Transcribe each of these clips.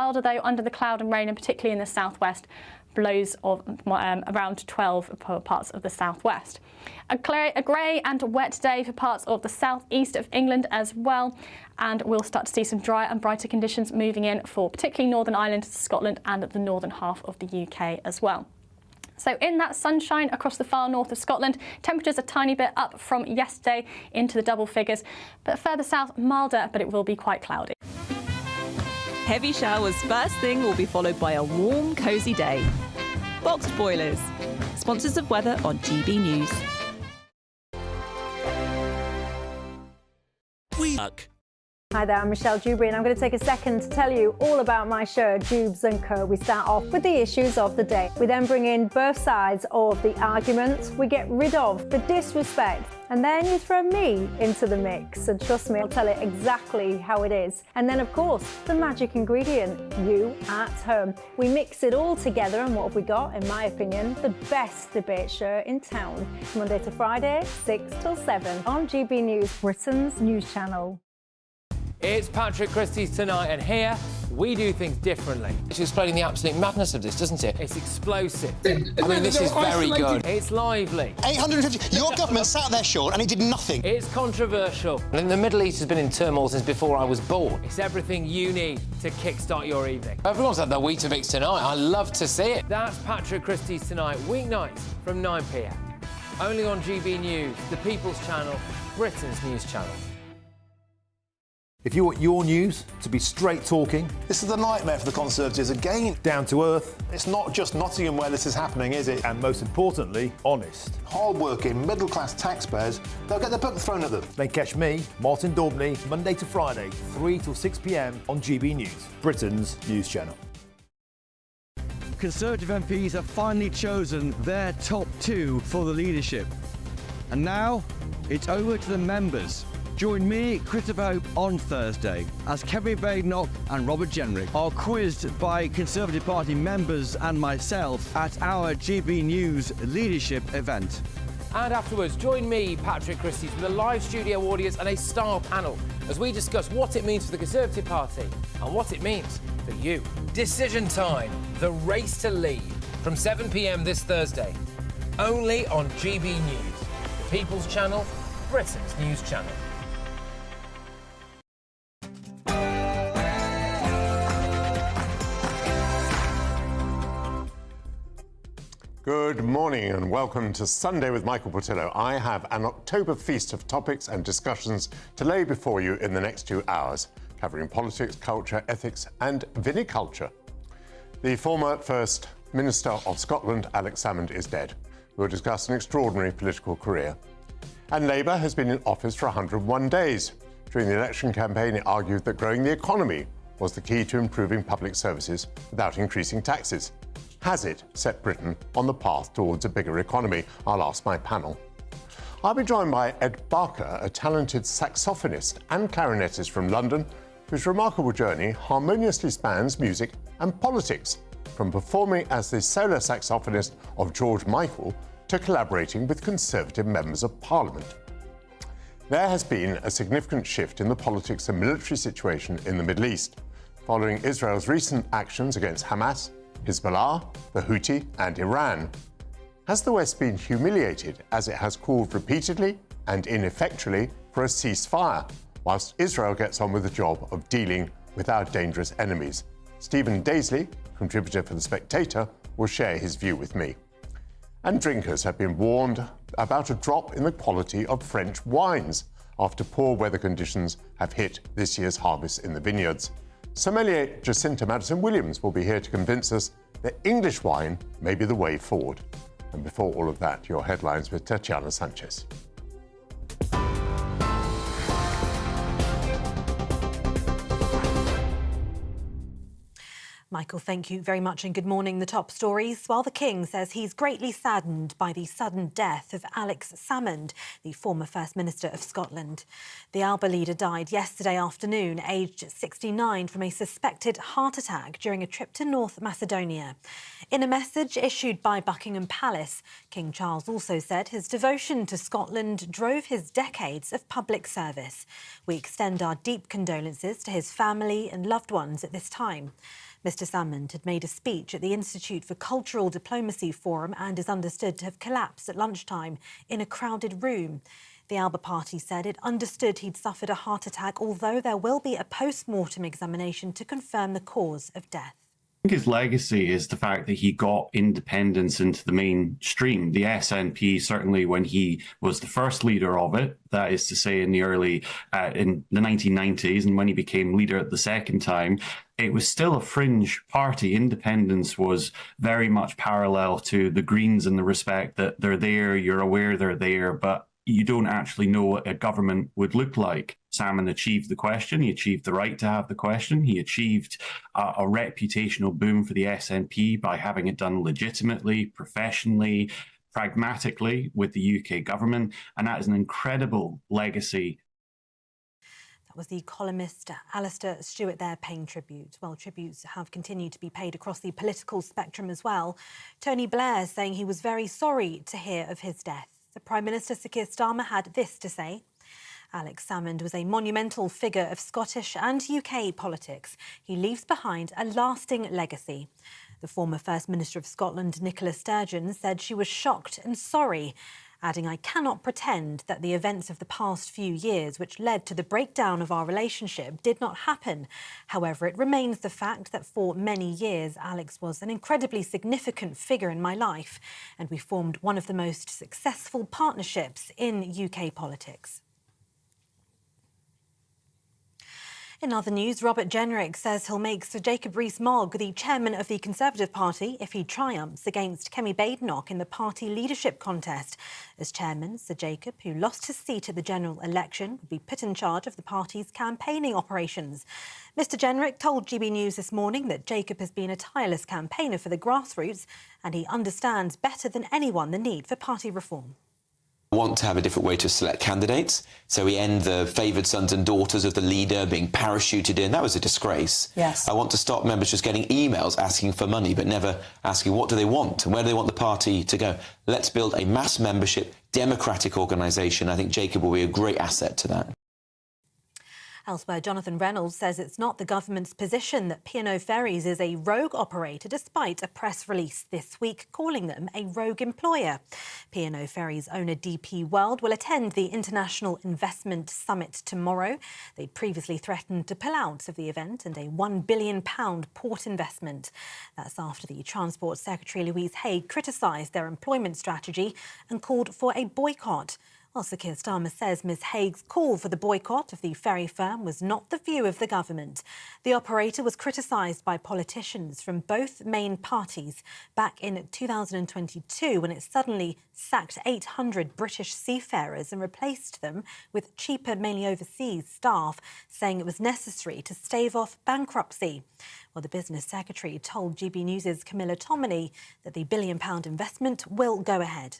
milder, though, under the cloud and rain, and particularly in the southwest. Blows of around 12 for parts of the southwest. A grey and wet day for parts of the southeast of England as well, and we'll start to see some drier and brighter conditions moving in for particularly Northern Ireland, Scotland and the northern half of the UK as well. So in that sunshine across the far north of Scotland, temperatures a tiny bit up from yesterday into the double figures, but further south milder, but it will be quite cloudy. Heavy showers first thing will be followed by a warm, cosy day. Boxed boilers, sponsors of weather on GB News. Hi there, I'm Michelle Dewberry and I'm going to take a second to tell you all about my show, Dubes & Co. We start off with the issues of the day. We then bring in both sides of the argument. We get rid of the disrespect. And then you throw me into the mix. And trust me, I'll tell it exactly how it is. And then, of course, the magic ingredient, you at home. We mix it all together and what have we got, in my opinion, the best debate show in town. Monday to Friday, 6 till 7 on GB News, Britain's news channel. It's Patrick Christie's Tonight, and here we do things differently. It's explaining the absolute madness of this, doesn't it? It's explosive. I mean, this is very good. It's lively. 850. Your government sat there, Sean, and it did nothing. It's controversial. And the Middle East has been in turmoil since before I was born. It's everything you need to kickstart your evening. Everyone's had their Weetabix tonight. I love to see it. That's Patrick Christie's Tonight, weeknights from 9 p.m. Only on GB News, the People's Channel, Britain's news channel. If you want your news to be straight talking... This is a nightmare for the Conservatives again. Down to earth. It's not just Nottingham where this is happening, is it? And most importantly, honest. Hard-working, middle-class taxpayers, they'll get their book thrown at them. Then catch me, Martin Daubney, Monday to Friday, 3 till 6 p.m. on GB News, Britain's news channel. Conservative MPs have finally chosen their top two for the leadership. And now, it's over to the members. Join me, Christopher Hope, on Thursday as Kevin Badenoch and Robert Jenrick are quizzed by Conservative Party members and myself at our GB News leadership event. And afterwards, join me, Patrick Christie's, with a live studio audience and a star panel as we discuss what it means for the Conservative Party and what it means for you. Decision time, the race to lead, from 7 p.m. this Thursday, only on GB News, the People's Channel, Britain's news channel. Good morning and welcome to Sunday with Michael Portillo. I have an October feast of topics and discussions to lay before you in the next 2 hours, covering politics, culture, ethics and viniculture. The former First Minister of Scotland, Alex Salmond, is dead. We'll discuss an extraordinary political career. And Labour has been in office for 101 days. During the election campaign, it argued that growing the economy was the key to improving public services without increasing taxes. Has it set Britain on the path towards a bigger economy? I'll ask my panel. I'll be joined by Ed Barker, a talented saxophonist and clarinetist from London, whose remarkable journey harmoniously spans music and politics, from performing as the solo saxophonist of George Michael to collaborating with Conservative members of Parliament. There has been a significant shift in the politics and military situation in the Middle East, following Israel's recent actions against Hamas, Hezbollah, the Houthi and Iran. Has the West been humiliated as it has called repeatedly and ineffectually for a ceasefire, whilst Israel gets on with the job of dealing with our dangerous enemies? Stephen Daisley, contributor for The Spectator, will share his view with me. And drinkers have been warned about a drop in the quality of French wines after poor weather conditions have hit this year's harvest in the vineyards. Sommelier Jacinta Madison-Williams will be here to convince us that English wine may be the way forward. And before all of that, your headlines with Tatiana Sanchez. Michael, thank you very much and good morning. The top stories. While the King says he's greatly saddened by the sudden death of Alex Salmond, the former First Minister of Scotland. The Alba leader died yesterday afternoon, aged 69, from a suspected heart attack during a trip to North Macedonia. In a message issued by Buckingham Palace, King Charles also said his devotion to Scotland drove his decades of public service. We extend our deep condolences to his family and loved ones at this time. Mr Salmond had made a speech at the Institute for Cultural Diplomacy Forum and is understood to have collapsed at lunchtime in a crowded room. The Alba party said it understood he'd suffered a heart attack, although there will be a post-mortem examination to confirm the cause of death. I think his legacy is the fact that he got independence into the mainstream. The SNP, certainly when he was the first leader of it, that is to say in the 1990s, and when he became leader the second time, it was still a fringe party. Independence was very much parallel to the Greens in the respect that they're there, you're aware they're there, but you don't actually know what a government would look like. Salmond achieved the question. He achieved the right to have the question. He achieved a reputational boom for the SNP by having it done legitimately, professionally, pragmatically with the UK government. And that is an incredible legacy. That was the columnist Alistair Stewart there paying tribute. Well, tributes have continued to be paid across the political spectrum as well. Tony Blair saying he was very sorry to hear of his death. The Prime Minister, Sir Keir Starmer, had this to say. Alex Salmond was a monumental figure of Scottish and UK politics. He leaves behind a lasting legacy. The former First Minister of Scotland, Nicola Sturgeon, said she was shocked and sorry, adding, "I cannot pretend that the events of the past few years which led to the breakdown of our relationship did not happen. However, it remains the fact that for many years Alex was an incredibly significant figure in my life, and we formed one of the most successful partnerships in UK politics." In other news, Robert Jenrick says he'll make Sir Jacob Rees-Mogg the chairman of the Conservative Party if he triumphs against Kemi Badenoch in the party leadership contest. As chairman, Sir Jacob, who lost his seat at the general election, would be put in charge of the party's campaigning operations. Mr Jenrick told GB News this morning that Jacob has been a tireless campaigner for the grassroots and he understands better than anyone the need for party reform. I want to have a different way to select candidates. So we end the favoured sons and daughters of the leader being parachuted in. That was a disgrace. Yes. I want to stop members just getting emails asking for money, but never asking what do they want and where do they want the party to go. Let's build a mass membership, democratic organisation. I think Jacob will be a great asset to that. Elsewhere, Jonathan Reynolds says it's not the government's position that P&O Ferries is a rogue operator, despite a press release this week calling them a rogue employer. P&O Ferries owner DP World will attend the International Investment Summit tomorrow. They previously threatened to pull out of the event and a £1 billion port investment. That's after the Transport Secretary Louise Haigh criticised their employment strategy and called for a boycott. Well, Sir Keir Starmer says Ms Haig's call for the boycott of the ferry firm was not the view of the government. The operator was criticised by politicians from both main parties back in 2022 when it suddenly sacked 800 British seafarers and replaced them with cheaper, mainly overseas staff, saying it was necessary to stave off bankruptcy. Well, the Business Secretary told GB News' Camilla Tominey that the £1 billion investment will go ahead.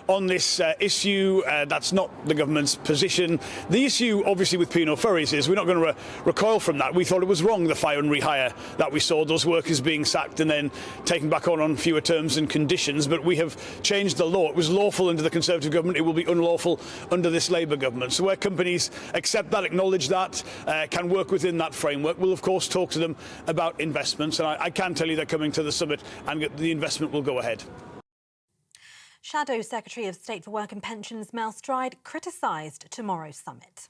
On this issue, that's not the government's position. The issue, obviously, with P&O Ferries is we're not going to recoil from that. We thought it was wrong, the fire and rehire that we saw, those workers being sacked and then taken back on fewer terms and conditions. But we have changed the law. It was lawful under the Conservative government. It will be unlawful under this Labour government. So where companies accept that, acknowledge that, can work within that framework, we'll, of course, talk to them about investments. And I can tell you they're coming to the summit and the investment will go ahead. Shadow Secretary of State for Work and Pensions Mel Stride criticised tomorrow's summit.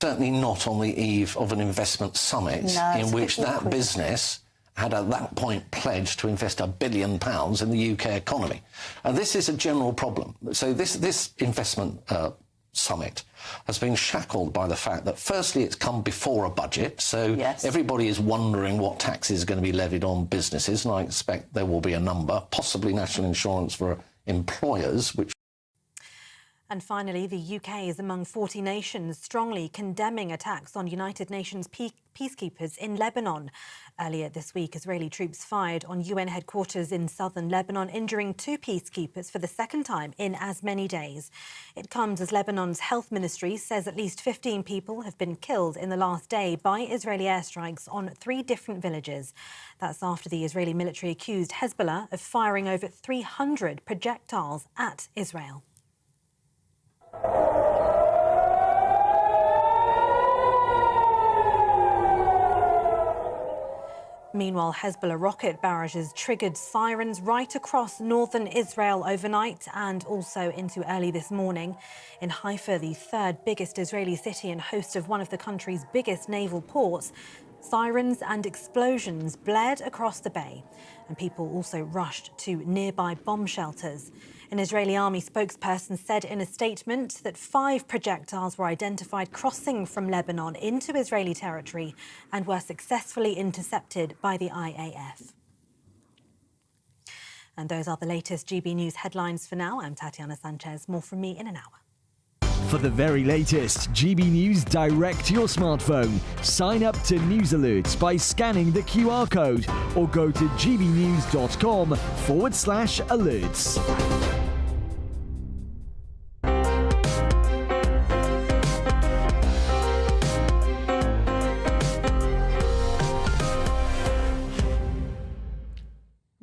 Certainly not on the eve of an investment summit in which that business had at that point pledged to invest £1 billion in the UK economy. And this is a general problem. So this investment summit has been shackled by the fact that, firstly, it's come before a budget, so everybody is wondering what taxes are going to be levied on businesses, and I expect there will be a number, possibly national insurance for employers, which... And finally, the UK is among 40 nations strongly condemning attacks on United Nations peacekeepers in Lebanon. Earlier this week, Israeli troops fired on UN headquarters in southern Lebanon, injuring 2 peacekeepers for the second time in as many days. It comes as Lebanon's health ministry says at least 15 people have been killed in the last day by Israeli airstrikes on 3 different villages. That's after the Israeli military accused Hezbollah of firing over 300 projectiles at Israel. Meanwhile, Hezbollah rocket barrages triggered sirens right across northern Israel overnight and also into early this morning. In Haifa, the third biggest Israeli city and host of one of the country's biggest naval ports, sirens and explosions blared across the bay, and people also rushed to nearby bomb shelters. An Israeli army spokesperson said in a statement that 5 projectiles were identified crossing from Lebanon into Israeli territory and were successfully intercepted by the IAF. And those are the latest GB News headlines for now. I'm Tatiana Sanchez. More from me in an hour. For the very latest GB News direct to your smartphone, sign up to News Alerts by scanning the QR code or go to gbnews.com/alerts.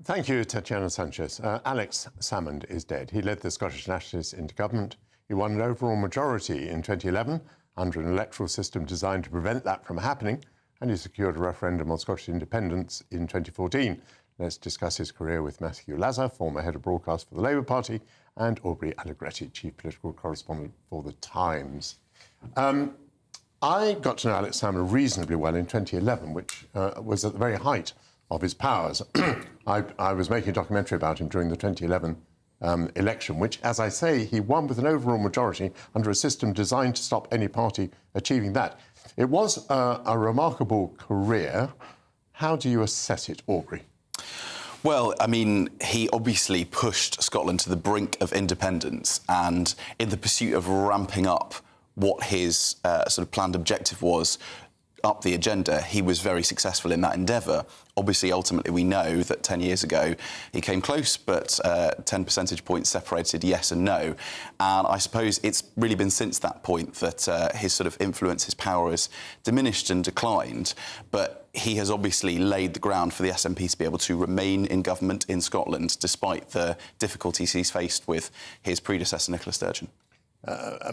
Thank you, Tatiana Sanchez. Alex Salmond is dead. He led the Scottish Nationalists into government. He won an overall majority in 2011 under an electoral system designed to prevent that from happening, and he secured a referendum on Scottish independence in 2014. Let's discuss his career with Matthew Lazar, former head of broadcast for the Labour Party, and Aubrey Allegretti, chief political correspondent for The Times. I got to know Alex Salmond reasonably well in 2011, which was at the very height of his powers. I was making a documentary about him during the 2011 election, which, as I say, he won with an overall majority under a system designed to stop any party achieving that. It was a remarkable career. How do you assess it, Aubrey? Well, I mean, he obviously pushed Scotland to the brink of independence, and in the pursuit of ramping up what his sort of planned objective was, up the agenda, he was very successful in that endeavour. Obviously, ultimately, we know that 10 years ago he came close, but 10 percentage points separated yes and no. And I suppose it's really been since that point that his sort of influence, his power has diminished and declined. But he has obviously laid the ground for the SNP to be able to remain in government in Scotland, despite the difficulties he's faced with his predecessor, Nicola Sturgeon.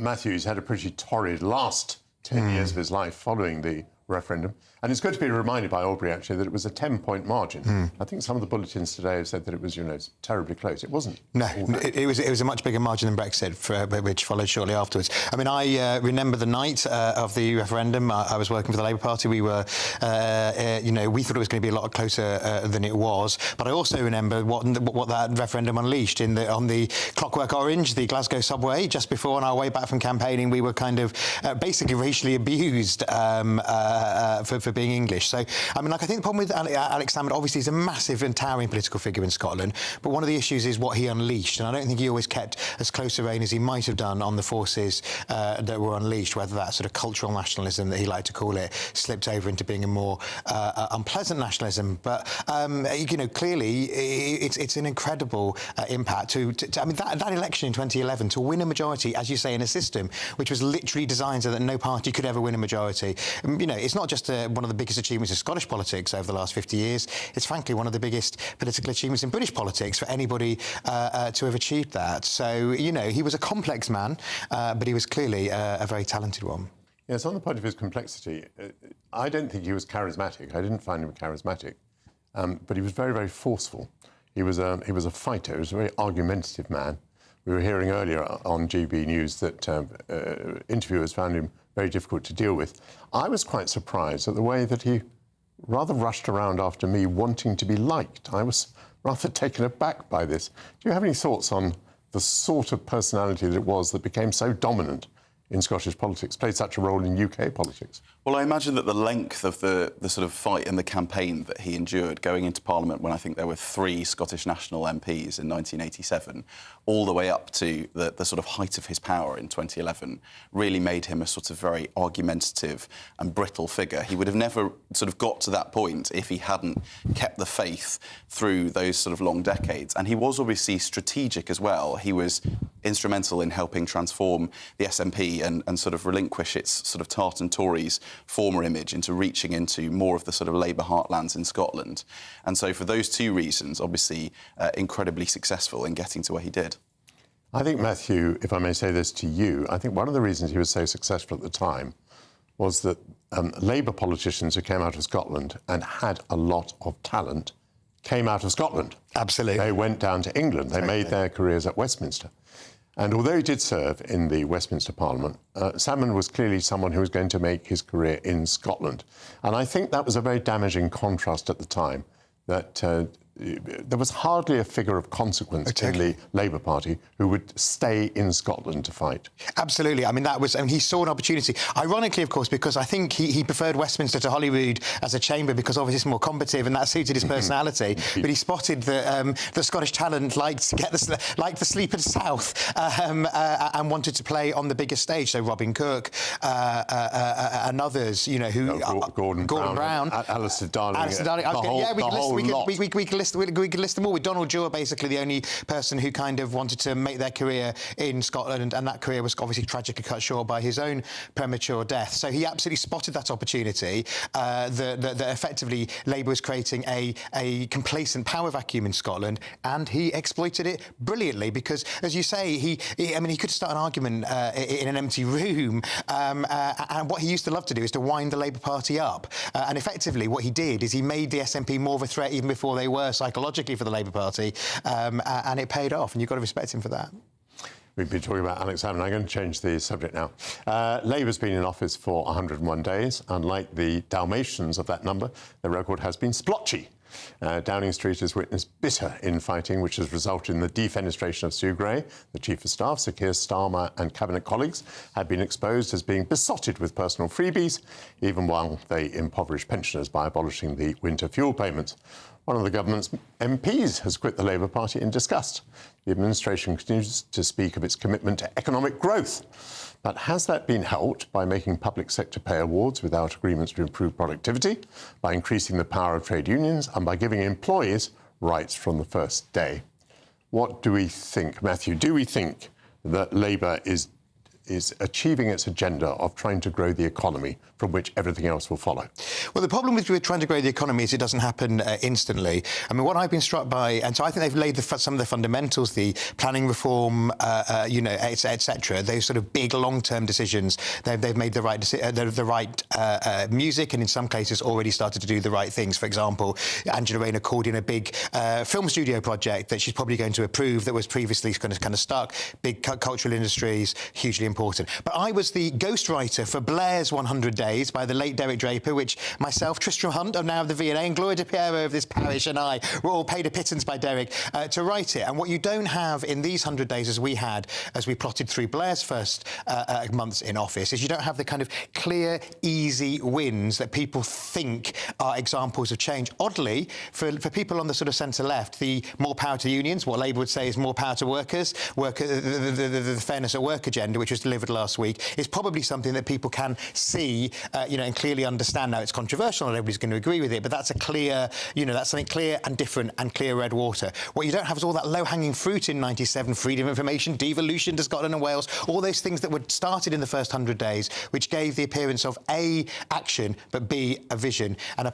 Matthew's had a pretty torrid last 10 years of his life following the referendum. And it's good to be reminded by Aubrey, actually, that it was a 10-point margin. I think some of the bulletins today have said that it was, terribly close. It wasn't. No, it was a much bigger margin than Brexit, which followed shortly afterwards. I mean, I remember the night of the referendum. I was working for the Labour Party. We were, we thought it was going to be a lot closer than it was. But I also remember what that referendum unleashed on the Clockwork Orange, the Glasgow subway. Just before, on our way back from campaigning, we were kind of basically racially abused for being English. So, I mean, I think the problem with Alex Salmond, obviously, he's a massive and towering political figure in Scotland, but one of the issues is what he unleashed, and I don't think he always kept as close a rein as he might have done on the forces that were unleashed, whether that sort of cultural nationalism that he liked to call it slipped over into being a more unpleasant nationalism. But, clearly, it's an incredible impact I mean, that election in 2011, to win a majority, as you say, in a system which was literally designed so that no party could ever win a majority. It's not just one of the biggest achievements of Scottish politics over the last 50 years. It's frankly one of the biggest political achievements in British politics for anybody to have achieved that. So, he was a complex man, but he was clearly a very talented one. Yes, on the point of his complexity, I don't think he was charismatic. I didn't find him charismatic, but he was very, very forceful. He was a fighter. He was a very argumentative man. We were hearing earlier on GB News that interviewers found him very difficult to deal with. I was quite surprised at the way that he rather rushed around after me wanting to be liked. I was rather taken aback by this. Do you have any thoughts on the sort of personality that it was that became so dominant in Scottish politics, played such a role in UK politics? Well, I imagine that the length of the sort of fight and the campaign that he endured going into Parliament when I think there were 3 Scottish National MPs in 1987, all the way up to the sort of height of his power in 2011, really made him a sort of very argumentative and brittle figure. He would have never sort of got to that point if he hadn't kept the faith through those sort of long decades. And he was obviously strategic as well. He was instrumental in helping transform the SNP and sort of relinquish its sort of tartan Tories former image into reaching into more of the sort of Labour heartlands in Scotland. And so for those 2 reasons, obviously incredibly successful in getting to where he did. I think, Matthew, if I may say this to you, I think one of the reasons he was so successful at the time was that Labour politicians who came out of Scotland and had a lot of talent came out of Scotland. Absolutely. They went down to England. They made their careers at Westminster. And although he did serve in the Westminster Parliament, Salmond was clearly someone who was going to make his career in Scotland. And I think that was a very damaging contrast at the time, that there was hardly a figure of consequence in the Labour Party who would stay in Scotland to fight. Absolutely. I mean, he saw an opportunity. Ironically, of course, because I think he preferred Westminster to Holyrood as a chamber because obviously it's more combative and that suited his personality. But he spotted that the Scottish talent liked the sleeping south and wanted to play on the biggest stage. So Robin Cook and others, you know, who Gordon Brown, Alistair Darling, we could list them all. With Donald Dewar, basically the only person who kind of wanted to make their career in Scotland, and that career was obviously tragically cut short by his own premature death. So he absolutely spotted that opportunity, that effectively Labour was creating a complacent power vacuum in Scotland, and he exploited it brilliantly because, as you say, he could start an argument in an empty room, and what he used to love to do is to wind the Labour Party up. And effectively what he did is he made the SNP more of a threat even before they were psychologically for the Labour Party, and it paid off, and you've got to respect him for that. We've been talking about Alex Salmond. I'm going to change the subject now. Labour's been in office for 101 days, and like the Dalmatians of that number, their record has been splotchy. Downing Street has witnessed bitter infighting, which has resulted in the defenestration of Sue Gray. The Chief of Staff, Sir Keir Starmer, and Cabinet colleagues have been exposed as being besotted with personal freebies, even while they impoverish pensioners by abolishing the winter fuel payments. One of the government's MPs has quit the Labour Party in disgust. The administration continues to speak of its commitment to economic growth. But has that been helped by making public sector pay awards without agreements to improve productivity, by increasing the power of trade unions, and by giving employees rights from the first day? What do we think, Matthew? Do we think that Labour is achieving its agenda of trying to grow the economy, from which everything else will follow? Well, the problem with trying to grow the economy is it doesn't happen instantly. I mean, what I've been struck by, and so I think they've laid some of the fundamentals, the planning reform, etc. Those sort of big long-term decisions. They've made the right music, and in some cases already started to do the right things. For example, Angela Rayner called in a big film studio project that she's probably going to approve that was previously kind of stuck. Big cultural industries, hugely important. But I was the ghostwriter for Blair's 100 Days by the late Derek Draper, which myself, Tristram Hunt, of now of the V&A, and Gloria De Piero of this parish, and I were all paid a pittance by Derek to write it. And what you don't have in these 100 days, as we had, as we plotted through Blair's first months in office, is you don't have the kind of clear, easy wins that people think are examples of change. Oddly, for people on the sort of centre-left, the more power to unions, what Labour would say is more power to workers, the fairness at work agenda, which was delivered last week, is probably something that people can see, and clearly understand. Now, it's controversial, not everybody's going to agree with it, but that's a clear, that's something clear and different and clear red water. What you don't have is all that low-hanging fruit in 97, freedom of information, devolution to Scotland and Wales, all those things that were started in the first 100 days, which gave the appearance of A, action, but B, a vision, and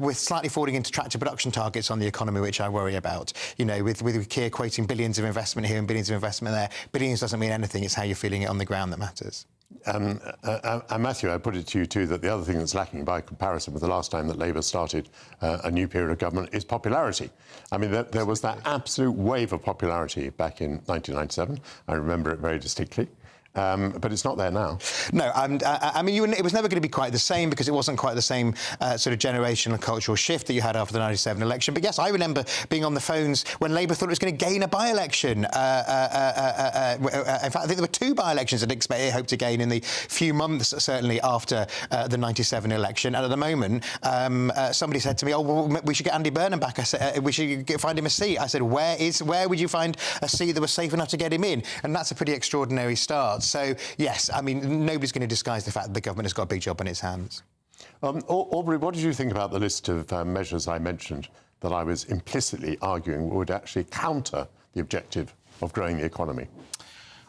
with slightly falling into tractor production targets on the economy, which I worry about. With Keir equating billions of investment here and billions of investment there. Billions doesn't mean anything, it's how you're feeling it on the ground that matters. And Matthew, I put it to you too that the other thing that's lacking by comparison with the last time that Labour started a new period of government is popularity. I mean, there was that absolute wave of popularity back in 1997. I remember it very distinctly. But it's not there now. No, I mean, it was never going to be quite the same because it wasn't quite the same sort of generational and cultural shift that you had after the 97 election. But yes, I remember being on the phones when Labour thought it was going to gain a by-election. In fact, I think there were 2 by-elections that it hoped to gain in the few months, certainly after the 97 election. And at the moment, somebody said to me, "Oh, well, we should get Andy Burnham back." I said, "We should find him a seat." I said, "Where would you find a seat that was safe enough to get him in?" And that's a pretty extraordinary start. So, yes, I mean, nobody's going to disguise the fact that the government has got a big job on its hands. Aubrey, what did you think about the list of measures I mentioned that I was implicitly arguing would actually counter the objective of growing the economy?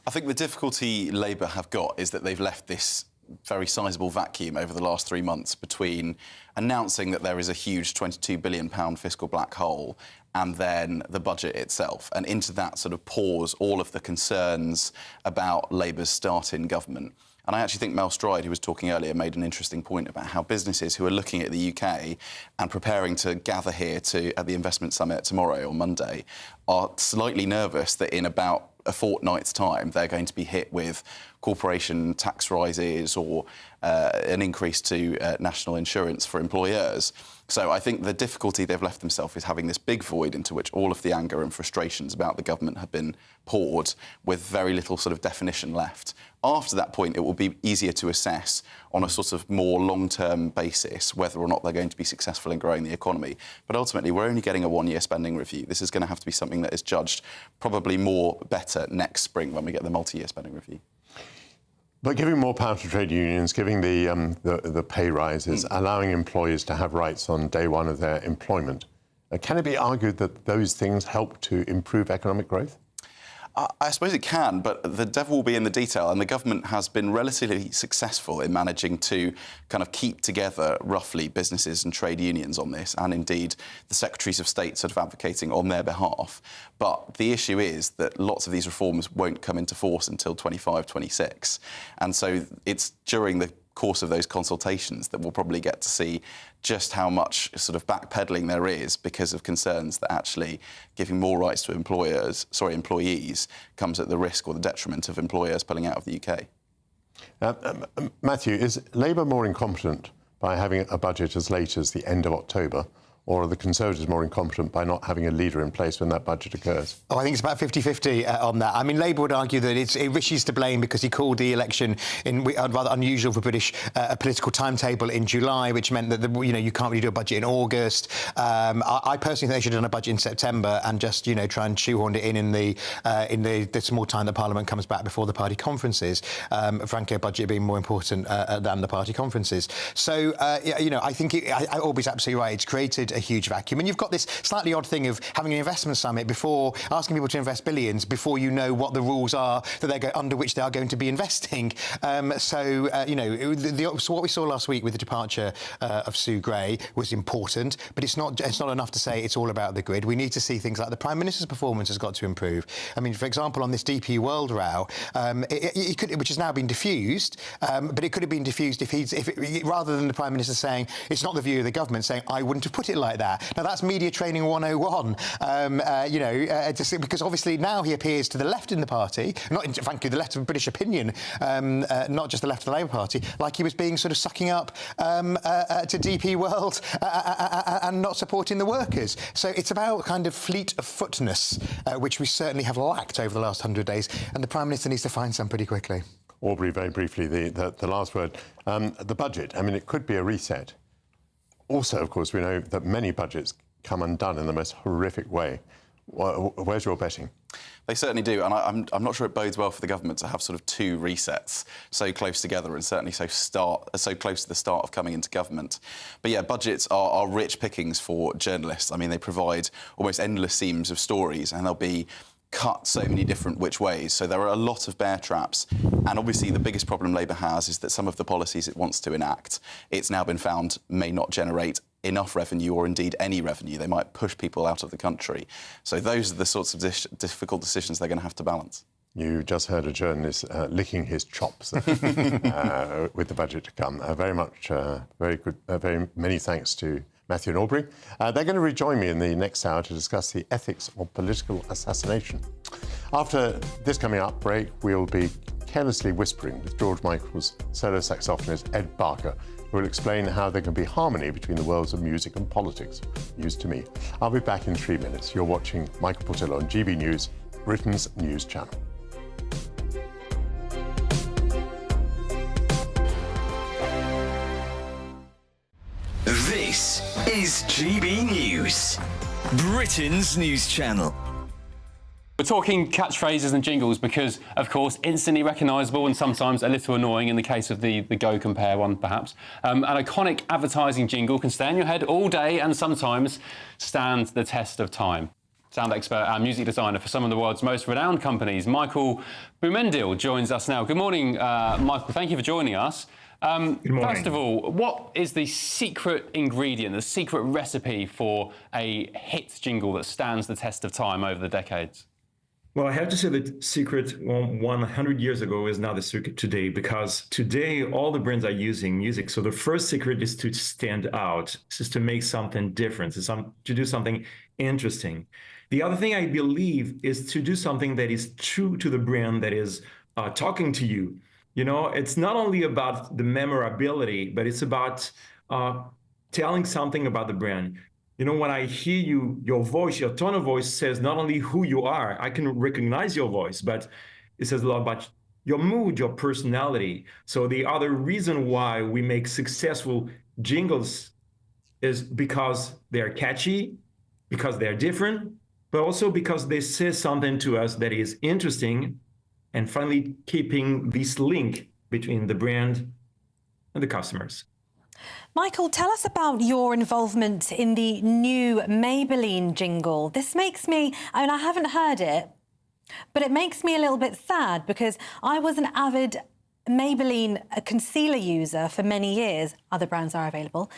I think the difficulty Labour have got is that they've left this very sizable vacuum over the last 3 months between announcing that there is a huge £22 billion fiscal black hole and then the budget itself. And into that sort of pours all of the concerns about Labour's start in government. And I actually think Mel Stride, who was talking earlier, made an interesting point about how businesses who are looking at the UK and preparing to gather here at the Investment Summit tomorrow on Monday are slightly nervous that in about a fortnight's time they're going to be hit with corporation tax rises or an increase to national insurance for employers. So I think the difficulty they've left themselves is having this big void into which all of the anger and frustrations about the government have been poured with very little sort of definition left. After that point, it will be easier to assess on a sort of more long-term basis whether or not they're going to be successful in growing the economy. But ultimately, we're only getting a one-year spending review. This is going to have to be something that is judged probably better next spring when we get the multi-year spending review. But giving more power to trade unions, giving the pay rises, allowing employers to have rights on day one of their employment, can it be argued that those things help to improve economic growth? I suppose it can, but the devil will be in the detail, and the government has been relatively successful in managing to kind of keep together, roughly, businesses and trade unions on this, and indeed the secretaries of state sort of advocating on their behalf. But the issue is that lots of these reforms won't come into force until 25, 26. And so it's during the course of those consultations that we'll probably get to see just how much sort of backpedaling there is because of concerns that actually giving more rights to employees comes at the risk or the detriment of employers pulling out of the UK. Matthew, is Labour more incompetent by having a budget as late as the end of October? Or are the Conservatives more incompetent by not having a leader in place when that budget occurs? Oh, I think it's about 50-50 on that. I mean, Labour would argue that it's Rishi's to blame because he called the election in rather unusual for British political timetable in July, which meant that you can't really do a budget in August. I personally think they should have done a budget in September and just try and shoehorn it in the small time that Parliament comes back before the party conferences. Frankly, a budget being more important than the party conferences. So I think Aubrey's absolutely right. It's created a huge vacuum, and you've got this slightly odd thing of having an investment summit before asking people to invest billions before you know what the rules are that under which they are going to be investing. So what we saw last week with the departure of Sue Gray was important, but it's not enough to say it's all about the grid. We need to see things like the Prime Minister's performance has got to improve. I mean, for example, on this DP World row, which has now been diffused, but it could have been diffused if rather than the Prime Minister saying it's not the view of the government, saying I wouldn't have put it like that. Now that's media training 101. Because obviously now he appears to the left in the party, frankly the left of British opinion, not just the left of the Labour Party, like he was being sort of sucking up to DP World and not supporting the workers. So it's about kind of fleet of footness, which we certainly have lacked over the last 100 days, and the Prime Minister needs to find some pretty quickly. Aubrey, very briefly, the last word. The budget, I mean, it could be a reset. Also, of course, we know that many budgets come undone in the most horrific way. Where's your betting? They certainly do, and I'm not sure it bodes well for the government to have sort of two resets so close together and certainly so close to the start of coming into government. But yeah, budgets are rich pickings for journalists. I mean, they provide almost endless seams of stories, and they'll be cut so many different which ways. So there are a lot of bear traps. And obviously the biggest problem Labour has is that some of the policies it wants to enact, it's now been found may not generate enough revenue or indeed any revenue. They might push people out of the country. So those are the sorts of difficult decisions they're going to have to balance. You just heard a journalist licking his chops with the budget to come. Very good. Very many thanks to Matthew and Aubrey. They're going to rejoin me in the next hour to discuss the ethics of political assassination. After this coming up break, we'll be carelessly whispering with George Michael's solo saxophonist Ed Barker, who will explain how there can be harmony between the worlds of music and politics. News to me. I'll be back in 3 minutes. You're watching Michael Portillo on GB News, Britain's news channel. This is GB News, Britain's news channel. We're talking catchphrases and jingles because, of course, instantly recognisable and sometimes a little annoying in the case of the Go Compare one, perhaps. An iconic advertising jingle can stay in your head all day and sometimes stand the test of time. Sound expert and music designer for some of the world's most renowned companies, Michael Boumendil, joins us now. Good morning, Michael. Thank you for joining us. Good morning. First of all, what is the secret ingredient, the secret recipe for a hit jingle that stands the test of time over the decades? Well, I have to say that Secret 100 years ago is not the Secret today, because today all the brands are using music. So the first secret is to stand out, is to make something different, to do something interesting. The other thing I believe is to do something that is true to the brand, that is talking to you. You know, it's not only about the memorability, but it's about telling something about the brand. You know, when I hear you, your voice, your tone of voice says not only who you are, I can recognize your voice, but it says a lot about your mood, your personality. So the other reason why we make successful jingles is because they're catchy, because they're different, but also because they say something to us that is interesting, and finally keeping this link between the brand and the customers. Michael, tell us about your involvement in the new Maybelline jingle. This makes me, I mean, I haven't heard it, but it makes me a little bit sad because I was an avid Maybelline concealer user for many years. Other brands are available,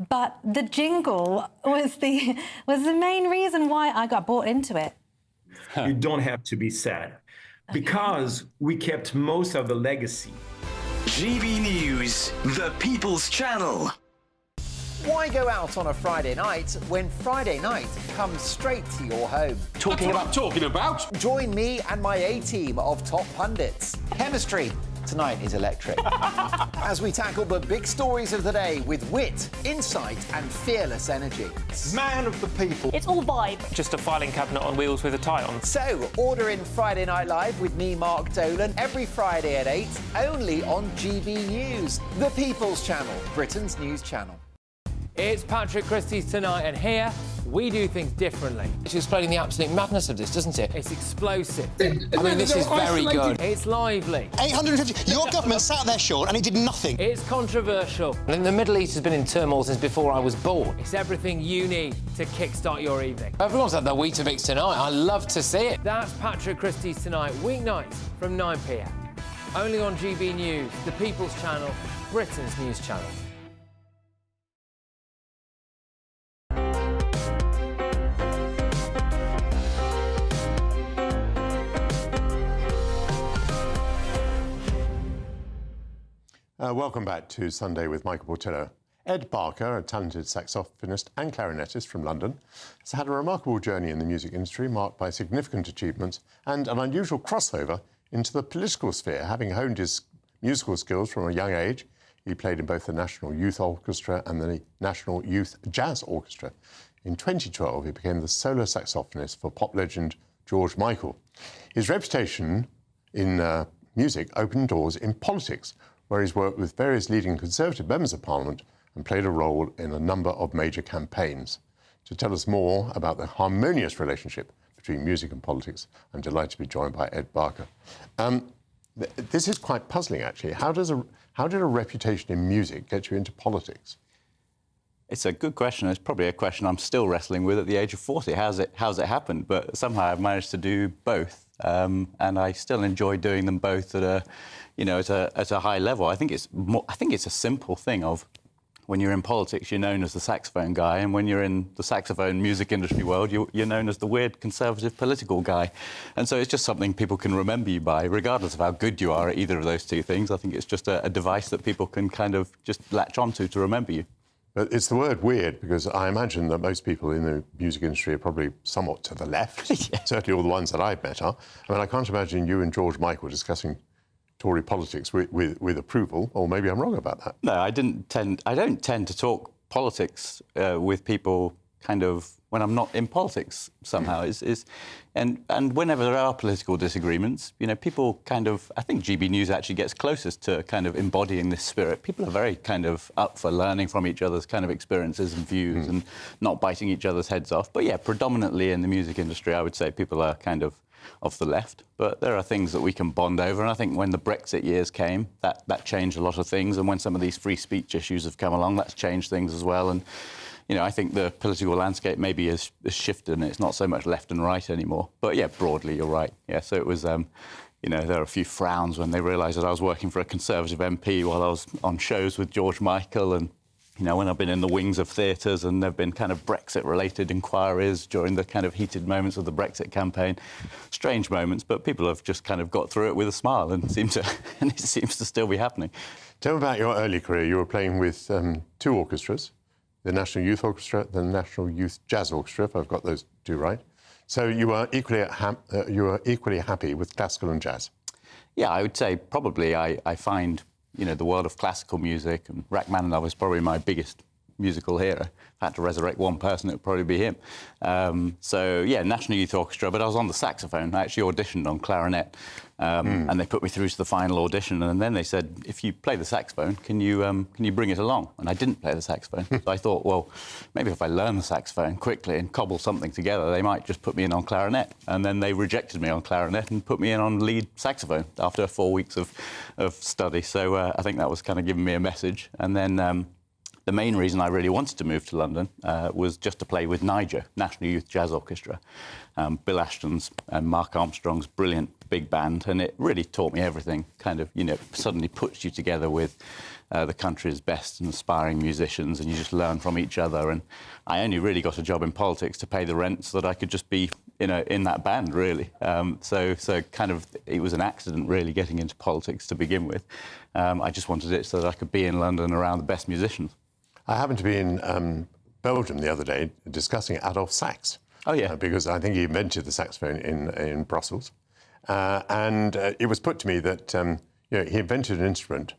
but the jingle was the main reason why I got bought into it. You don't have to be sad, because we kept most of the legacy. GB News, the People's Channel. Why go out on a Friday night when Friday night comes straight to your home? Talking about? Join me and my A-team of top pundits. Chemistry tonight is electric. As we tackle the big stories of the day with wit, insight and fearless energy. Man of the people. It's all vibe. Just a filing cabinet on wheels with a tie on. So, order in Friday Night Live with me, Mark Dolan, every Friday at 8, only on GB News, the People's Channel, Britain's news channel. It's Patrick Christie's Tonight, and here we do things differently. It's explaining the absolute madness of this, doesn't it? It's explosive. I mean, this is very good. It's lively. 850. Your government sat there, Sean, and it did nothing. It's controversial. And the Middle East has been in turmoil since before I was born. It's everything you need to kickstart your evening. Everyone's had their Weetabix tonight. I love to see it. That's Patrick Christie's Tonight, weeknights from 9 p.m. Only on GB News, the People's Channel, Britain's news channel. Welcome back to Sunday with Michael Portillo. Ed Barker, a talented saxophonist and clarinetist from London, has had a remarkable journey in the music industry marked by significant achievements and an unusual crossover into the political sphere. Having honed his musical skills from a young age, he played in both the National Youth Orchestra and the National Youth Jazz Orchestra. In 2012, he became the solo saxophonist for pop legend George Michael. His reputation in music opened doors in politics, where he's worked with various leading Conservative members of Parliament and played a role in a number of major campaigns. To tell us more about the harmonious relationship between music and politics, I'm delighted to be joined by Ed Barker. This is quite puzzling, actually. How did a reputation in music get you into politics? It's a good question. It's probably a question I'm still wrestling with at the age of 40. How's it happened? But somehow I've managed to do both, and I still enjoy doing them both at a high level. I think it's a simple thing of when you're in politics, you're known as the saxophone guy, and when you're in the saxophone music industry world, you're known as the weird conservative political guy. And so it's just something people can remember you by, regardless of how good you are at either of those two things. I think it's just a device that people can kind of just latch onto to remember you. But it's the word weird, because I imagine that most people in the music industry are probably somewhat to the left. Yeah. Certainly all the ones that I've met are. I mean, I can't imagine you and George Michael discussing Tory politics with approval, or maybe I'm wrong about that. No, I don't tend to talk politics with people kind of when I'm not in politics somehow. And whenever there are political disagreements, people kind of, I think GB News actually gets closest to kind of embodying this spirit. People are very kind of up for learning from each other's kind of experiences and views and not biting each other's heads off. But yeah, predominantly in the music industry, I would say people are kind of the left, but there are things that we can bond over, and I think when the Brexit years came, that changed a lot of things, and when some of these free speech issues have come along, that's changed things as well. And I think the political landscape maybe has shifted, and it's not so much left and right anymore. But yeah, broadly, you're right. Yeah, so it was, there were a few frowns when they realised that I was working for a Conservative MP while I was on shows with George Michael, and you know, when I've been in the wings of theatres and there've been kind of Brexit-related inquiries during the kind of heated moments of the Brexit campaign. Strange moments, but people have just kind of got through it with a smile and and it seems to still be happening. Tell me about your early career. You were playing with two orchestras, the National Youth Orchestra, the National Youth Jazz Orchestra, if I've got those two right. So you were equally happy with classical and jazz. Yeah, I would say probably I find, you know, the world of classical music, and Rachmaninoff is probably my biggest musical hero. If I had to resurrect one person, it would probably be him. So, yeah, National Youth Orchestra, but I was on the saxophone. I actually auditioned on clarinet, and they put me through to the final audition, and then they said, if you play the saxophone, can you bring it along? And I didn't play the saxophone. So I thought, well, maybe if I learn the saxophone quickly and cobble something together, they might just put me in on clarinet. And then they rejected me on clarinet and put me in on lead saxophone after 4 weeks of study. So I think that was kind of giving me a message. And then the main reason I really wanted to move to London was just to play with NYJA, National Youth Jazz Orchestra, Bill Ashton's and Mark Armstrong's brilliant big band, and it really taught me everything, kind of, you know, suddenly puts you together with the country's best and aspiring musicians, and you just learn from each other. And I only really got a job in politics to pay the rent so that I could just be, you know, in that band, really. So kind of, it was an accident, really, getting into politics to begin with. I just wanted it so that I could be in London around the best musicians. I happened to be in Belgium the other day discussing Adolphe Sax. Oh, yeah. Because I think he invented the saxophone in Brussels. And it was put to me that you know, he invented an instrument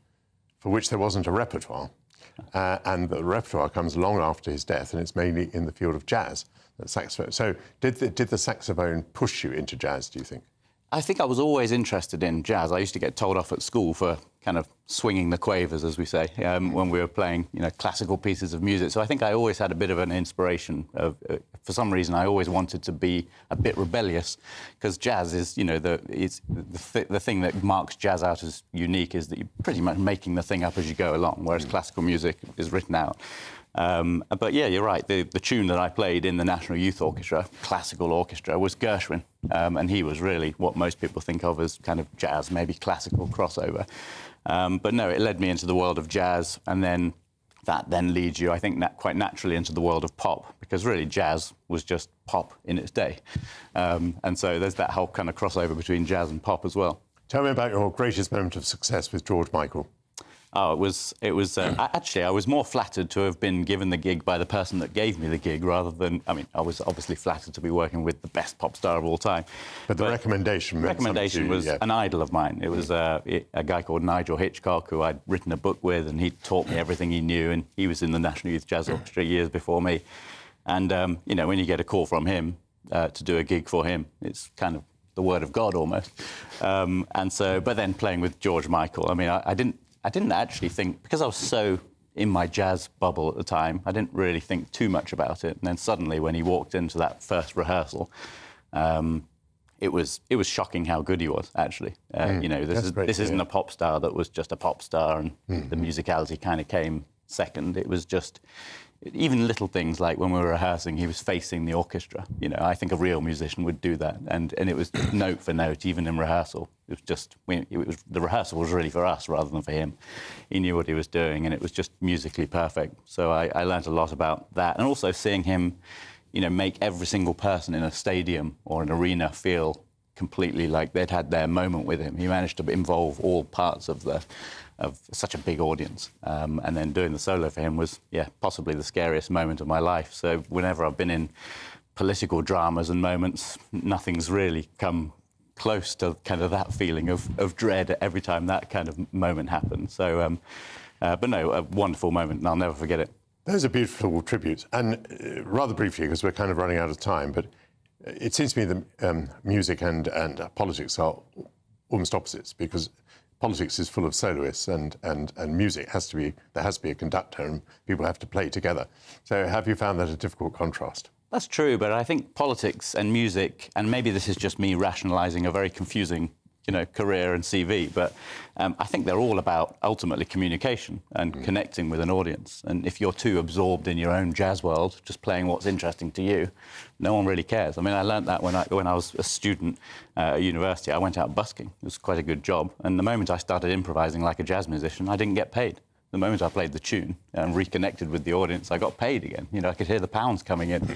for which there wasn't a repertoire. And the repertoire comes long after his death, and it's mainly in the field of jazz, the saxophone. So did the saxophone push you into jazz, do you think? I think I was always interested in jazz. I used to get told off at school for kind of swinging the quavers, as we say, when we were playing, you know, classical pieces of music. So I think I always had a bit of an inspiration. For some reason, I always wanted to be a bit rebellious, because jazz is, you know, the thing that marks jazz out as unique is that you're pretty much making the thing up as you go along, whereas classical music is written out. But yeah, you're right. The tune that I played in the National Youth Orchestra, classical orchestra, was Gershwin. And he was really what most people think of as kind of jazz, maybe classical crossover. But no, it led me into the world of jazz, and then that then leads you, I think, quite naturally into the world of pop, because really jazz was just pop in its day. And so there's that whole kind of crossover between jazz and pop as well. Tell me about your greatest moment of success with George Michael. Oh, it was actually, I was more flattered to have been given the gig by the person that gave me the gig, rather than, I mean, I was obviously flattered to be working with the best pop star of all time. But the recommendation was an idol of mine. It was a guy called Nigel Hitchcock, who I'd written a book with, and he taught me everything he knew, and he was in the National Youth Jazz Orchestra years before me. And, you know, when you get a call from him to do a gig for him, it's kind of the word of God almost. And so, but then playing with George Michael, I mean, I didn't actually think, because I was so in my jazz bubble at the time, I didn't really think too much about it. And then suddenly, when he walked into that first rehearsal, it was shocking how good he was, actually. You know, this isn't a pop star that was just a pop star, and the musicality kind of came second. It was just, even little things like when we were rehearsing, he was facing the orchestra. You know, I think a real musician would do that, and it was note for note, even in rehearsal. It was just, the rehearsal was really for us rather than for him. He knew what he was doing, and it was just musically perfect. So I learned a lot about that, and also seeing him, you know, make every single person in a stadium or an arena feel completely like they'd had their moment with him. He managed to involve all parts of such a big audience. And then doing the solo for him was, yeah, possibly the scariest moment of my life. So whenever I've been in political dramas and moments, nothing's really come close to kind of that feeling of dread every time that kind of moment happens. So, but no, a wonderful moment, and I'll never forget it. Those are beautiful tributes. And rather briefly, because we're kind of running out of time, but it seems to me that music and politics are almost opposites, because politics is full of soloists, and music there has to be a conductor, and people have to play together. So have you found that a difficult contrast? That's true, but I think politics and music, and maybe this is just me rationalising a very confusing, you know, career and CV, but I think they're all about ultimately communication and connecting with an audience. And if you're too absorbed in your own jazz world, just playing what's interesting to you, no one really cares. I mean, I learnt that when I was a student at university. I went out busking. It was quite a good job. And the moment I started improvising like a jazz musician, I didn't get paid. The moment I played the tune and reconnected with the audience, I got paid again. You know, I could hear the pounds coming in.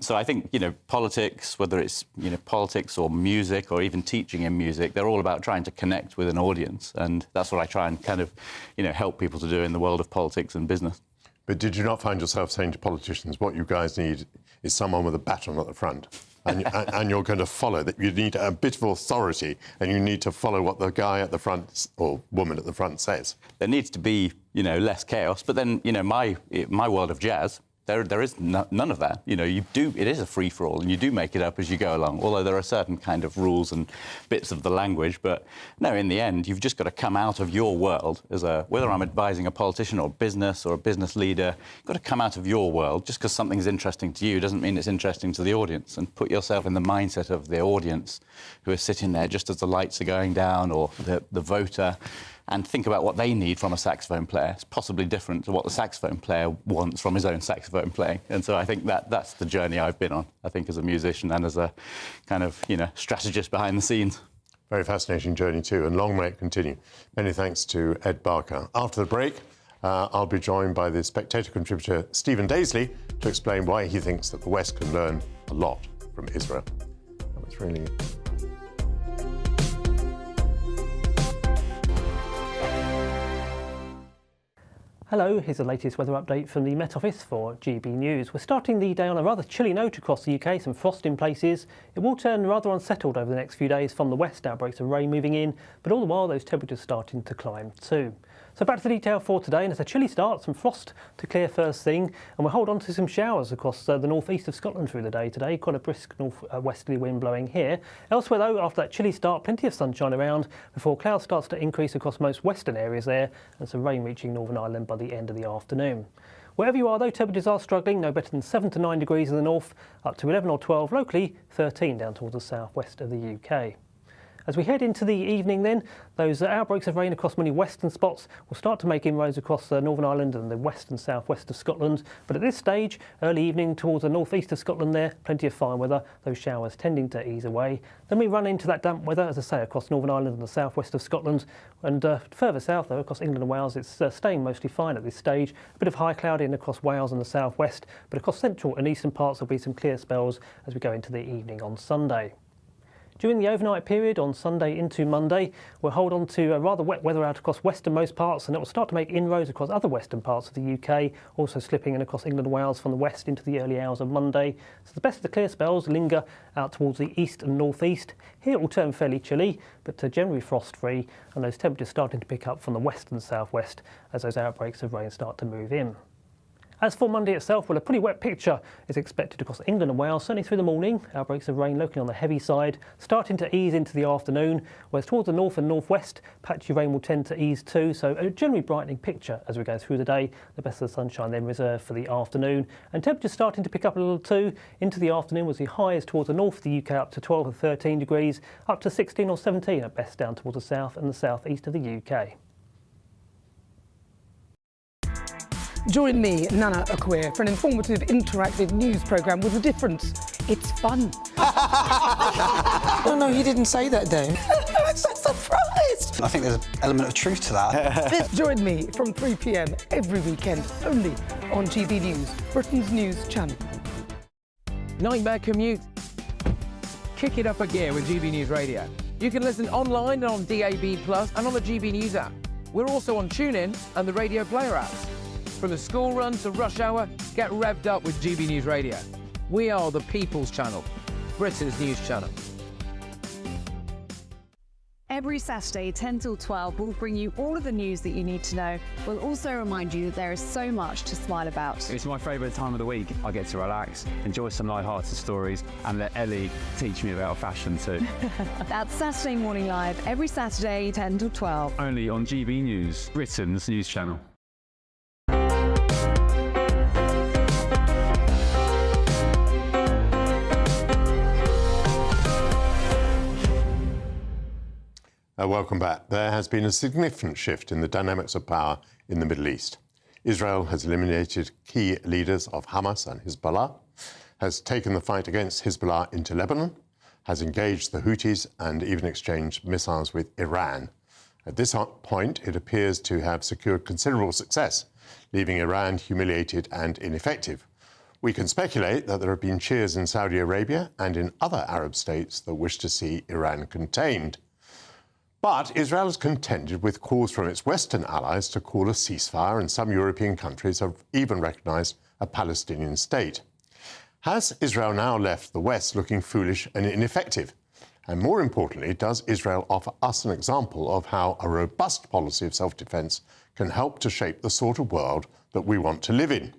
So I think, you know, politics, whether it's, you know, politics or music or even teaching in music, they're all about trying to connect with an audience. And that's what I try and kind of, you know, help people to do in the world of politics and business. But did you not find yourself saying to politicians, what you guys need is someone with a baton at the front? And you're going to follow that. You need a bit of authority, and you need to follow what the guy at the front or woman at the front says. There needs to be, you know, less chaos. But then, you know, my world of jazz, there is none of that. You know, it is a free-for-all, and you do make it up as you go along, although there are certain kind of rules and bits of the language. But no, in the end, you've just got to come out of your world whether I'm advising a politician or business or a business leader, you've got to come out of your world. Just because something's interesting to you doesn't mean it's interesting to the audience, and put yourself in the mindset of the audience who are sitting there just as the lights are going down, or the voter, and think about what they need from a saxophone player. It's possibly different to what the saxophone player wants from his own saxophone playing. And so I think that's the journey I've been on, I think, as a musician and as a kind of, you know, strategist behind the scenes. Very fascinating journey too, and long may it continue. Many thanks to Ed Barker. After the break, I'll be joined by the Spectator contributor Stephen Daisley to explain why he thinks that the West can learn a lot from Israel. That was really... Hello, here's the latest weather update from the Met Office for GB News. We're starting the day on a rather chilly note across the UK, some frost in places. It will turn rather unsettled over the next few days from the west, outbreaks of rain moving in, but all the while those temperatures starting to climb too. So back to the detail for today, and it's a chilly start, some frost to clear first thing, and we'll hold on to some showers across the northeast of Scotland through the day today. Quite a brisk north-westerly wind blowing here. Elsewhere though, after that chilly start, plenty of sunshine around before clouds starts to increase across most western areas there, and some rain reaching Northern Ireland by the end of the afternoon. Wherever you are though, temperatures are struggling, no better than 7 to 9 degrees in the north, up to 11 or 12 locally, 13 down towards the southwest of the UK. As we head into the evening then, those outbreaks of rain across many western spots will start to make inroads across Northern Ireland and the west and southwest of Scotland. But at this stage, early evening towards the northeast of Scotland there, plenty of fine weather, those showers tending to ease away. Then we run into that damp weather, as I say, across Northern Ireland and the southwest of Scotland. And further south though, across England and Wales, it's staying mostly fine at this stage. A bit of high clouding across Wales and the southwest, but across central and eastern parts there'll be some clear spells as we go into the evening on Sunday. During the overnight period on Sunday into Monday, we'll hold on to rather wet weather out across westernmost parts, and it will start to make inroads across other western parts of the UK, also slipping in across England and Wales from the west into the early hours of Monday. So the best of the clear spells linger out towards the east and northeast. Here it will turn fairly chilly, but generally frost-free, and those temperatures starting to pick up from the west and southwest as those outbreaks of rain start to move in. As for Monday itself, well, a pretty wet picture is expected across England and Wales, certainly through the morning. Outbreaks of rain locally on the heavy side, starting to ease into the afternoon, whereas towards the north and northwest, patchy rain will tend to ease too, so a generally brightening picture as we go through the day. The best of the sunshine then reserved for the afternoon, and temperatures starting to pick up a little too. Into the afternoon was the highest towards the north of the UK, up to 12 or 13 degrees, up to 16 or 17 at best down towards the south and the southeast of the UK. Join me, Nana Akweer, for an informative, interactive news programme with a difference. It's fun. No, you didn't say that, Dave. I'm so surprised. I think there's an element of truth to that. Join me from 3 p.m. every weekend, only on GB News, Britain's news channel. Nightmare commute? Kick it up a gear with GB News Radio. You can listen online and on DAB+ and on the GB News app. We're also on TuneIn and the Radio Player apps. From the school run to rush hour, get revved up with GB News Radio. We are the People's Channel, Britain's news channel. Every Saturday, 10 till 12, we'll bring you all of the news that you need to know. We'll also remind you that there is so much to smile about. It's my favourite time of the week. I get to relax, enjoy some light-hearted stories, and let Ellie teach me about fashion too. That's Saturday Morning Live, every Saturday, 10 till 12. Only on GB News, Britain's news channel. Welcome back. There has been a significant shift in the dynamics of power in the Middle East. Israel has eliminated key leaders of Hamas and Hezbollah, has taken the fight against Hezbollah into Lebanon, has engaged the Houthis and even exchanged missiles with Iran. At this point, it appears to have secured considerable success, leaving Iran humiliated and ineffective. We can speculate that there have been cheers in Saudi Arabia and in other Arab states that wish to see Iran contained. But Israel has contended with calls from its Western allies to call a ceasefire, and some European countries have even recognised a Palestinian state. Has Israel now left the West looking foolish and ineffective? And more importantly, does Israel offer us an example of how a robust policy of self-defence can help to shape the sort of world that we want to live in?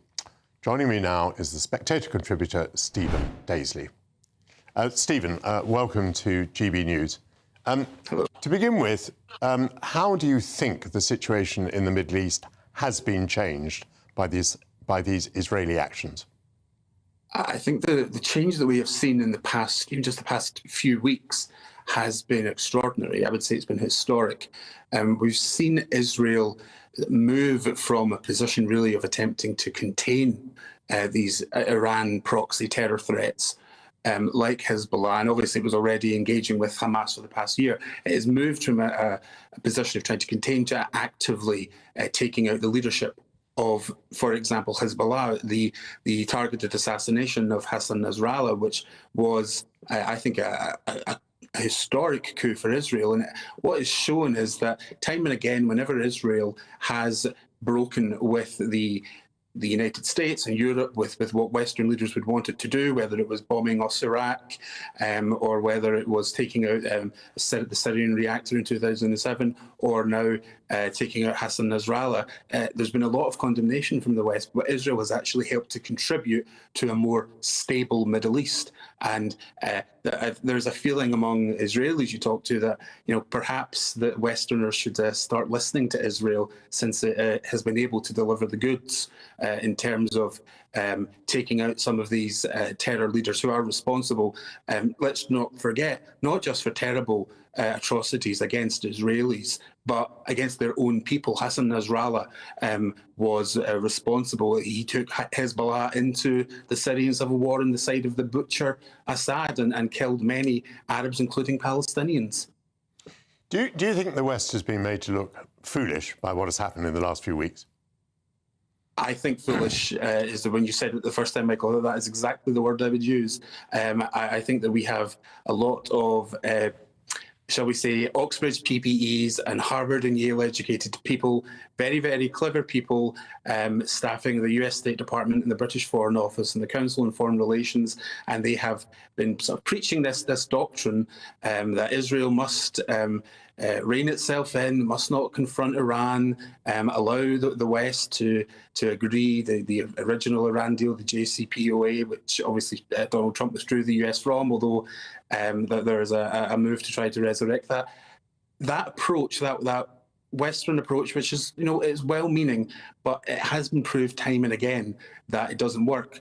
Joining me now is the Spectator contributor, Stephen Daisley. Stephen, welcome to GB News. To begin with, how do you think the situation in the Middle East has been changed by these Israeli actions? I think the change that we have seen in the past, even just the past few weeks, has been extraordinary. I would say it's been historic. We've seen Israel move from a position really of attempting to contain these Iran proxy terror threats, like Hezbollah, and obviously it was already engaging with Hamas for the past year. It has moved from a position of trying to contain to actively taking out the leadership of, for example, Hezbollah, the targeted assassination of Hassan Nasrallah, which was, I think, a historic coup for Israel. And what is shown is that time and again, whenever Israel has broken with the United States and Europe with what Western leaders would want it to do, whether it was bombing us Iraq or whether it was taking out the Syrian reactor in 2007 or now taking out Hassan Nasrallah, there's been a lot of condemnation from the West, but Israel has actually helped to contribute to a more stable Middle East. And there's a feeling among Israelis you talk to that, perhaps that Westerners should start listening to Israel, since it has been able to deliver the goods in terms of taking out some of these terror leaders who are responsible. Let's not forget, not just for terrible atrocities against Israelis, but against their own people. Hassan Nasrallah was responsible. He took Hezbollah into the Syrian civil war on the side of the butcher Assad and killed many Arabs, including Palestinians. Do you think the West has been made to look foolish by what has happened in the last few weeks? I think foolish is when you said it the first time, Michael, that is exactly the word I would use. I think that we have a lot of shall we say, Oxbridge PPEs and Harvard and Yale educated people, very, very clever people, staffing the US State Department and the British Foreign Office and the Council on Foreign Relations, and they have been sort of preaching this doctrine that Israel must rein itself in, must not confront Iran, allow the West to agree the original Iran deal, the JCPOA, which obviously Donald Trump withdrew the US from, although there is a move to try to resurrect that. That approach, that Western approach, which is, is well-meaning, but it has been proved time and again that it doesn't work.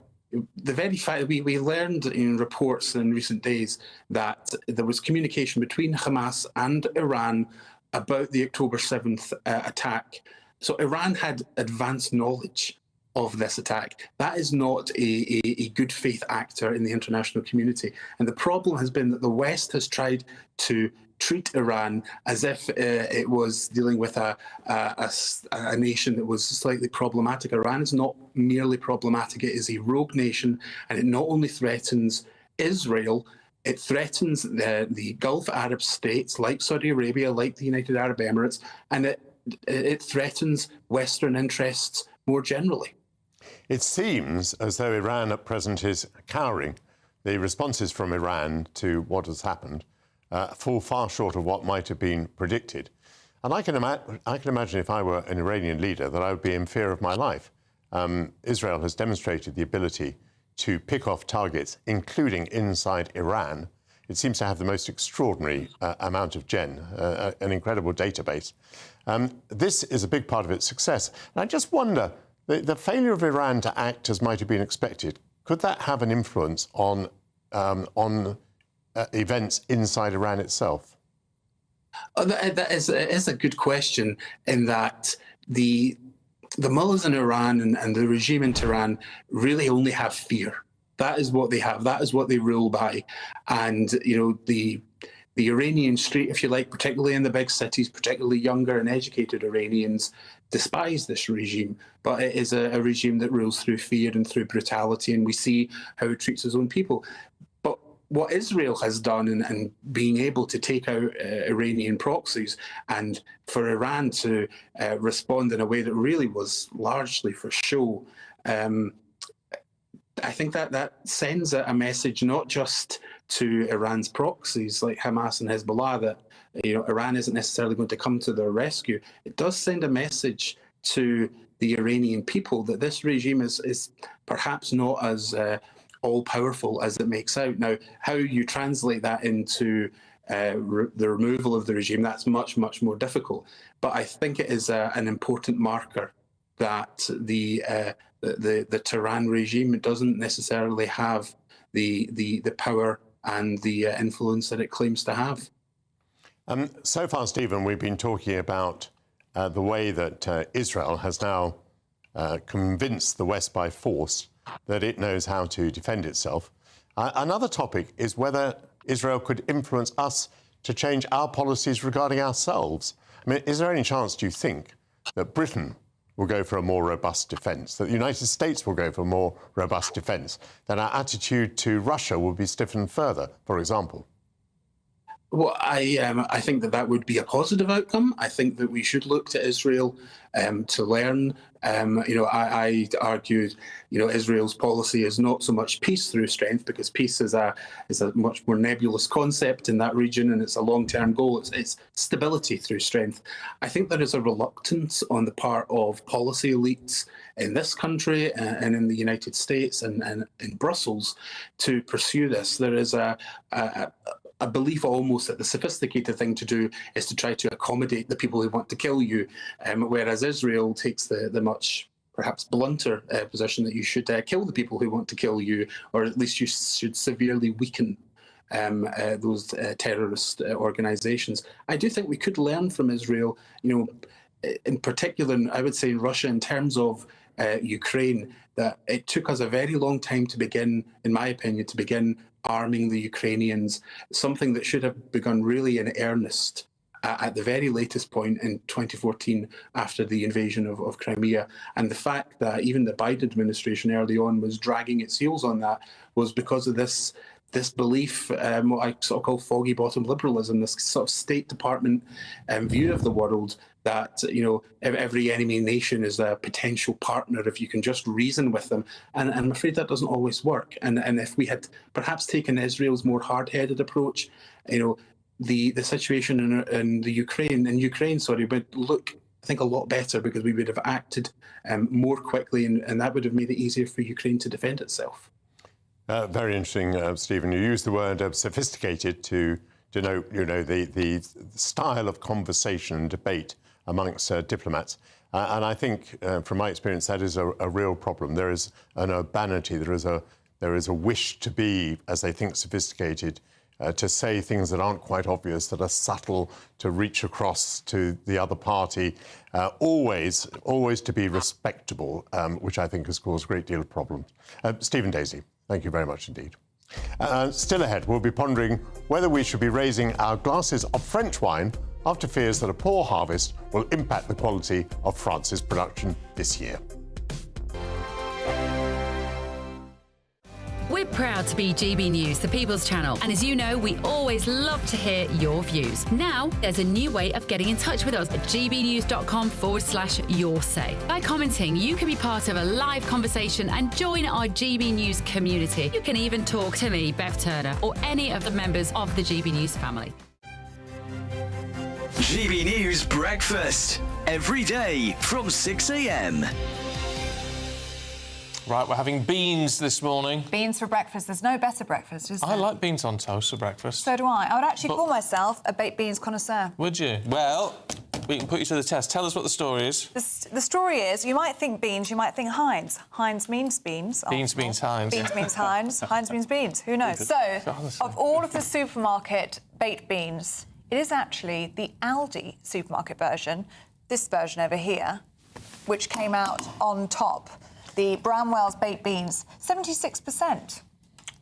The very fact that we learned in reports in recent days that there was communication between Hamas and Iran about the October 7th attack. So Iran had advanced knowledge of this attack. That is not a good faith actor in the international community. And the problem has been that the West has tried to treat Iran as if it was dealing with a nation that was slightly problematic. Iran is not merely problematic, it is a rogue nation, and it not only threatens Israel, it threatens the Gulf Arab states like Saudi Arabia, like the United Arab Emirates, and it threatens Western interests more generally. It seems as though Iran at present is cowering. The responses from Iran to what has happened fall far short of what might have been predicted. And I can imagine if I were an Iranian leader that I would be in fear of my life. Israel has demonstrated the ability to pick off targets, including inside Iran. It seems to have the most extraordinary amount of an incredible database. This is a big part of its success. And I just wonder, the failure of Iran to act as might have been expected, could that have an influence on events inside Iran itself? That is a good question, in that the mullahs in Iran and the regime in Tehran really only have fear. That is what they have. That is what they rule by. And, the the Iranian street, if you like, particularly in the big cities, particularly younger and educated Iranians, despise this regime. But it is a regime that rules through fear and through brutality, and we see how it treats its own people. But what Israel has done in being able to take out Iranian proxies, and for Iran to respond in a way that really was largely for show, I think that sends a message not just to Iran's proxies like Hamas and Hezbollah that Iran isn't necessarily going to come to their rescue. It does send a message to the Iranian people that this regime is perhaps not as all-powerful as it makes out. Now, how you translate that into the removal of the regime, that's much, much more difficult. But I think it is an important marker that the Tehran regime doesn't necessarily have the power and the influence that it claims to have. So far, Stephen, we've been talking about the way that Israel has now convinced the West by force that it knows how to defend itself. Another topic is whether Israel could influence us to change our policies regarding ourselves. I mean, is there any chance, do you think, that Britain will go for a more robust defence, that the United States will go for a more robust defence, that our attitude to Russia will be stiffened further, for example? Well, I think that would be a positive outcome. I think that we should look to Israel to learn. I argued, Israel's policy is not so much peace through strength, because peace is a much more nebulous concept in that region, and it's a long-term goal. It's stability through strength. I think there is a reluctance on the part of policy elites in this country and in the United States and in Brussels to pursue this. There is a belief almost that the sophisticated thing to do is to try to accommodate the people who want to kill you, whereas Israel takes the much perhaps blunter position that you should kill the people who want to kill you, or at least you should severely weaken those terrorist organizations. I do think we could learn from Israel, in particular, I would say Russia, in terms of Ukraine, that it took us a very long time to begin, in my opinion, to begin arming the Ukrainians, something that should have begun really in earnest at the very latest point in 2014 after the invasion of Crimea. And the fact that even the Biden administration early on was dragging its heels on that was because of this belief, what I sort of call foggy bottom liberalism, this sort of State Department view of the world that, every enemy nation is a potential partner if you can just reason with them. And I'm afraid that doesn't always work. And if we had perhaps taken Israel's more hard-headed approach, the situation in Ukraine would look, I think, a lot better, because we would have acted more quickly, and that would have made it easier for Ukraine to defend itself. Very interesting, Stephen. You use the word sophisticated to denote, the style of conversation and debate amongst diplomats. And I think, from my experience, that is a real problem. There is an urbanity, there is a wish to be, as they think, sophisticated, to say things that aren't quite obvious, that are subtle, to reach across to the other party, always to be respectable, which I think has caused a great deal of problems. Stephen Daisy, thank you very much indeed. Still ahead, we'll be pondering whether we should be raising our glasses of French wine after fears that a poor harvest will impact the quality of France's production this year. We're proud to be GB News, the People's Channel, and as you know, we always love to hear your views. Now, there's a new way of getting in touch with us at gbnews.com/yoursay. By commenting, you can be part of a live conversation and join our GB News community. You can even talk to me, Bev Turner, or any of the members of the GB News family. GB News Breakfast, every day from 6 a.m. Right, we're having beans this morning. Beans for breakfast. There's no better breakfast, is there? I like beans on toast for breakfast. So do I. I would actually call myself a baked beans connoisseur. Would you? Well, we can put you to the test. Tell us what the story is. The story is, you might think beans, you might think Heinz. Heinz means beans. Beans means Heinz. Beans means Heinz. Heinz means beans. Who knows? So, of all of the supermarket baked beans, it is actually the Aldi supermarket version, this version over here, which came out on top. The Bramwell's baked beans, 76%.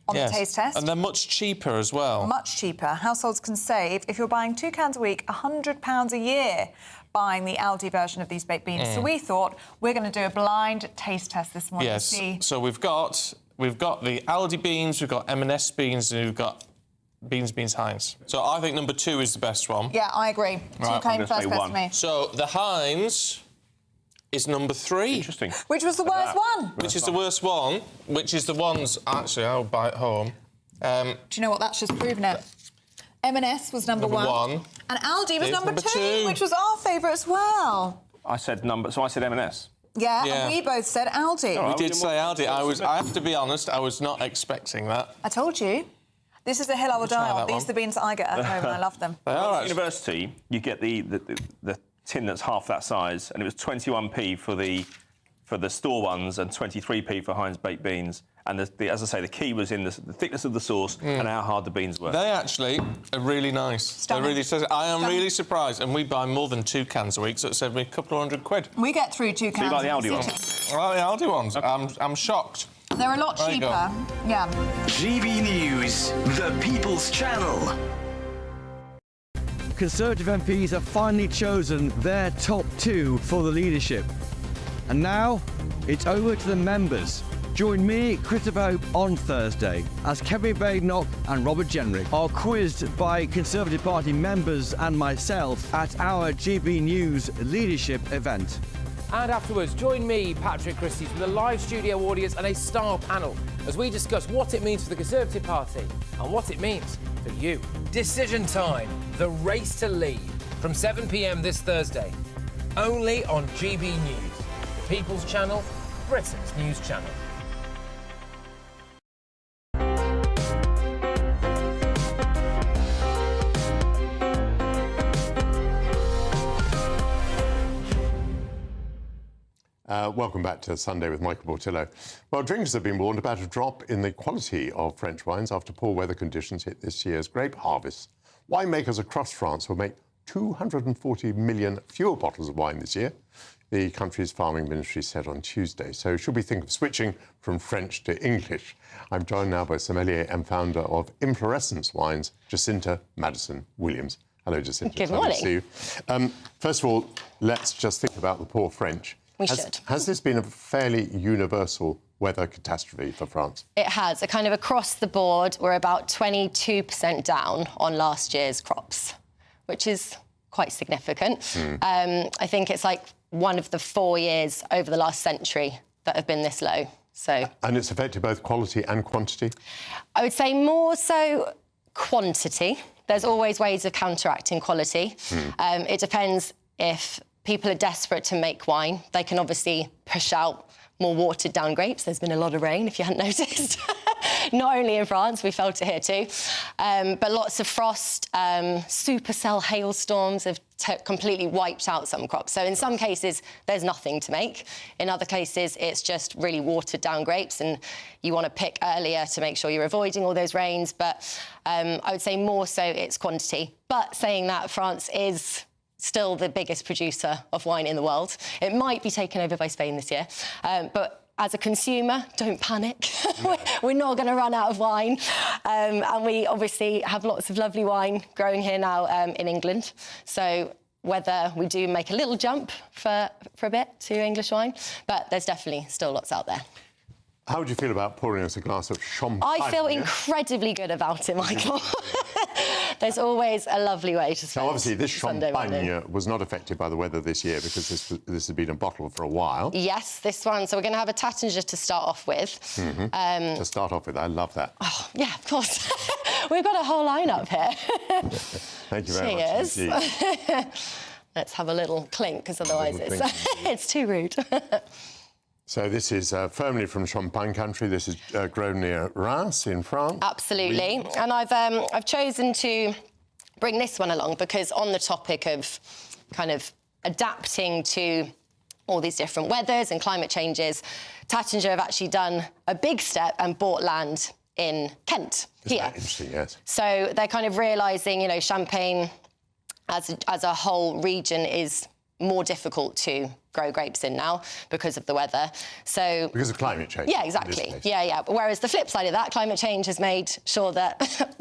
on the taste test. And they're much cheaper as well. Much cheaper. Households can save, if you're buying 2 cans a week, £100 a year buying the Aldi version of these baked beans. So we thought we're going to do a blind taste test this morning to see... So we've got the Aldi beans, we've got M&S beans, and we've got Beans Heinz. So I think number 2 is the best one. Yeah, I agree. Right, 2 came first best to me. So the Heinz is number 3. Interesting. Which was the worst one? Which is the worst one, which is the ones... Actually, I'll buy it home. Do you know what? That's just proven it. M&S was number 1. And Aldi was number 2, which was our favourite as well. I said M&S. Yeah, and we both said Aldi. We did say Aldi. I have to be honest, I was not expecting that. I told you. This is the hill I will die on. These are the beans that I get at home and I love them. At university, you get the tin that's half that size, and it was 21p for the store ones and 23p for Heinz baked beans. And as I say, the key was in the thickness of the sauce and how hard the beans were. They actually are really nice. They're really. I am really surprised, and we buy more than 2 cans a week, so it saved me a couple of £100. We get through 2 cans. So you like the Aldi ones? I like the Aldi ones. Okay. I'm shocked. They're a lot cheaper. Yeah. GB News, the People's Channel. Conservative MPs have finally chosen their top 2 for the leadership. And now, it's over to the members. Join me, Christopher Hope, on Thursday as Kevin Badenoch and Robert Jenrick are quizzed by Conservative Party members and myself at our GB News leadership event. And afterwards, join me, Patrick Christie, from the live studio audience and a star panel as we discuss what it means for the Conservative Party and what it means for you. Decision Time, the race to lead, from 7 p.m. this Thursday, only on GB News, the People's Channel, Britain's news channel. Welcome back to Sunday with Michael Portillo. Well, drinkers have been warned about a drop in the quality of French wines after poor weather conditions hit this year's grape harvest. Winemakers across France will make 240 million fewer bottles of wine this year, the country's farming ministry said on Tuesday. So should we think of switching from French to English? I'm joined now by sommelier and founder of Inflorescence Wines, Jacinta Madison Williams. Hello, Jacinta. Good morning. Nice to see you. First of all, let's just think about the poor French. We should. Has this been a fairly universal weather catastrophe for France? It has. A kind of across the board, we're about 22% down on last year's crops, which is quite significant. I think it's like one of the 4 years over the last century that have been this low. So. And it's affected both quality and quantity? I would say more so quantity. There's always ways of counteracting quality. It depends if people are desperate to make wine. They can obviously push out more watered down grapes. There's been a lot of rain, if you hadn't noticed. Not only in France, we felt it here too. But lots of frost, supercell hailstorms have completely wiped out some crops. So in some cases, there's nothing to make. In other cases, it's just really watered down grapes and you want to pick earlier to make sure you're avoiding all those rains. But I would say more so it's quantity. But saying that, France is still the biggest producer of wine in the world. It might be taken over by Spain this year, but as a consumer, don't panic. We're not going to run out of wine. And we obviously have lots of lovely wine growing here now in England. So whether we do make a little jump for a bit to English wine, but there's definitely still lots out there. How would you feel about pouring us a glass of champagne? I feel incredibly good about it, Michael. There's always a lovely way to spend. Now, obviously, this Sunday champagne morning. was not affected by the weather this year because this has been a bottle for a while. Yes, this one. So we're going to have a Taittinger to start off with. To start off with, I love that. Oh, yeah, of course. We've got a whole lineup here. Thank you very much indeed. Let's have a little clink, because otherwise it's too rude. So this is firmly from Champagne country. This is grown near Reims in France. Absolutely. And I've chosen to bring this one along because on the topic of kind of adapting to all these different weathers and climate changes, Taittinger have actually done a big step and bought land in Kent. Isn't that interesting, yes. So they're kind of realising, you know, Champagne as a whole region is more difficult to grow grapes in now because of the weather. So because of climate change. Yeah, exactly. Yeah. Whereas the flip side of that, climate change has made sure that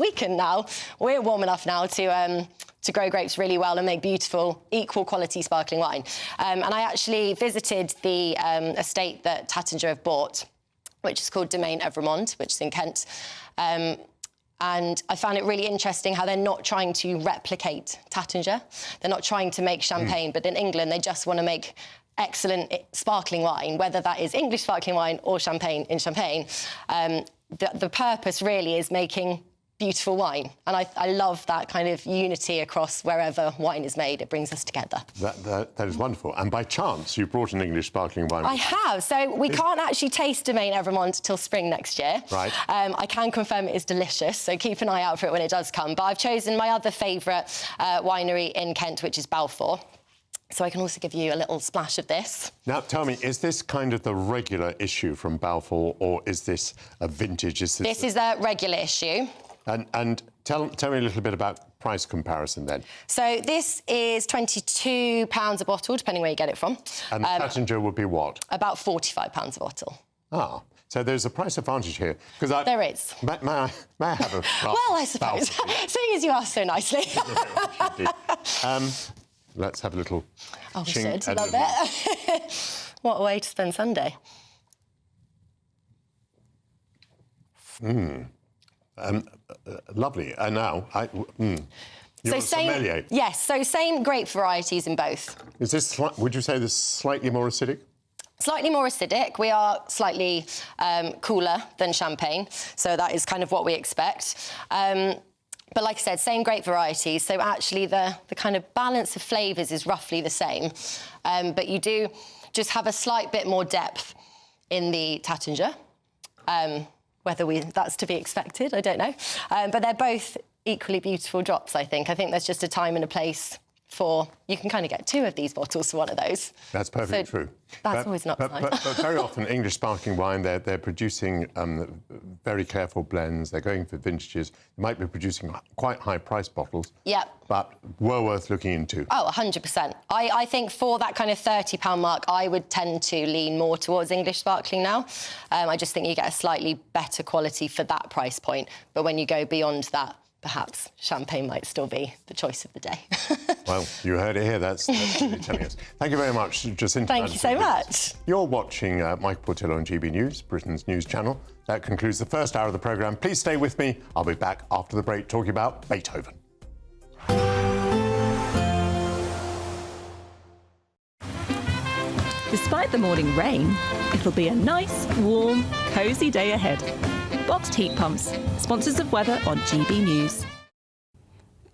we're warm enough now to grow grapes really well and make beautiful, equal quality sparkling wine. And I actually visited the estate that Taittinger have bought, which is called Domaine Evremond, which is in Kent. And I found it really interesting how they're not trying to replicate Taittinger. They're not trying to make champagne, but in England, they just want to make excellent sparkling wine, whether that is English sparkling wine or champagne in Champagne. The purpose really is making beautiful wine. And I love that kind of unity across wherever wine is made. It brings us together. That is wonderful. And by chance, you brought an English sparkling wine. I have. So we can't actually taste Domaine Evremond till spring next year. Right. I can confirm it is delicious, so keep an eye out for it when it does come. But I've chosen my other favourite winery in Kent, which is Balfour. So I can also give you a little splash of this. Now, tell me, is this kind of the regular issue from Balfour, or is this a vintage? This is a regular issue. And tell me a little bit about price comparison then. So this is £22 a bottle, depending where you get it from. And the Taittinger would be what? About £45 a bottle. Ah, so there's a price advantage here. There is. May I have a... Well, I suppose, seeing as you asked so nicely. Let's have a little... Oh, we should. Love it. What a way to spend Sunday. Lovely. And now, you're a sommelier. Yes, so same grape varieties in both. Is this, would you say this is slightly more acidic? Slightly more acidic. We are slightly cooler than Champagne, so that is kind of what we expect. But like I said, same grape varieties, so actually the kind of balance of flavours is roughly the same. But you do just have a slight bit more depth in the Taittinger. Whether that's to be expected, I don't know. But they're both equally beautiful drops, I think. I think there's just a time and a place for... You can kind of get 2 of these bottles for one of those. That's perfectly true. That's always an upside. But very often, English sparkling wine, they're producing very careful blends. They're going for vintages. They might be producing quite high-priced bottles. Yep. But well worth looking into. Oh, 100%. I think for that kind of £30 mark, I would tend to lean more towards English sparkling now. I just think you get a slightly better quality for that price point. But when you go beyond that, perhaps Champagne might still be the choice of the day. Well, you heard it here. That's really telling us. Thank you very much, Jacinta. Thank you so much. You're watching Michael Portillo on GB News, Britain's news channel. That concludes the first hour of the programme. Please stay with me. I'll be back after the break talking about Beethoven. Despite the morning rain, it'll be a nice, warm, cosy day ahead. Boxed heat pumps, sponsors of weather on GB News.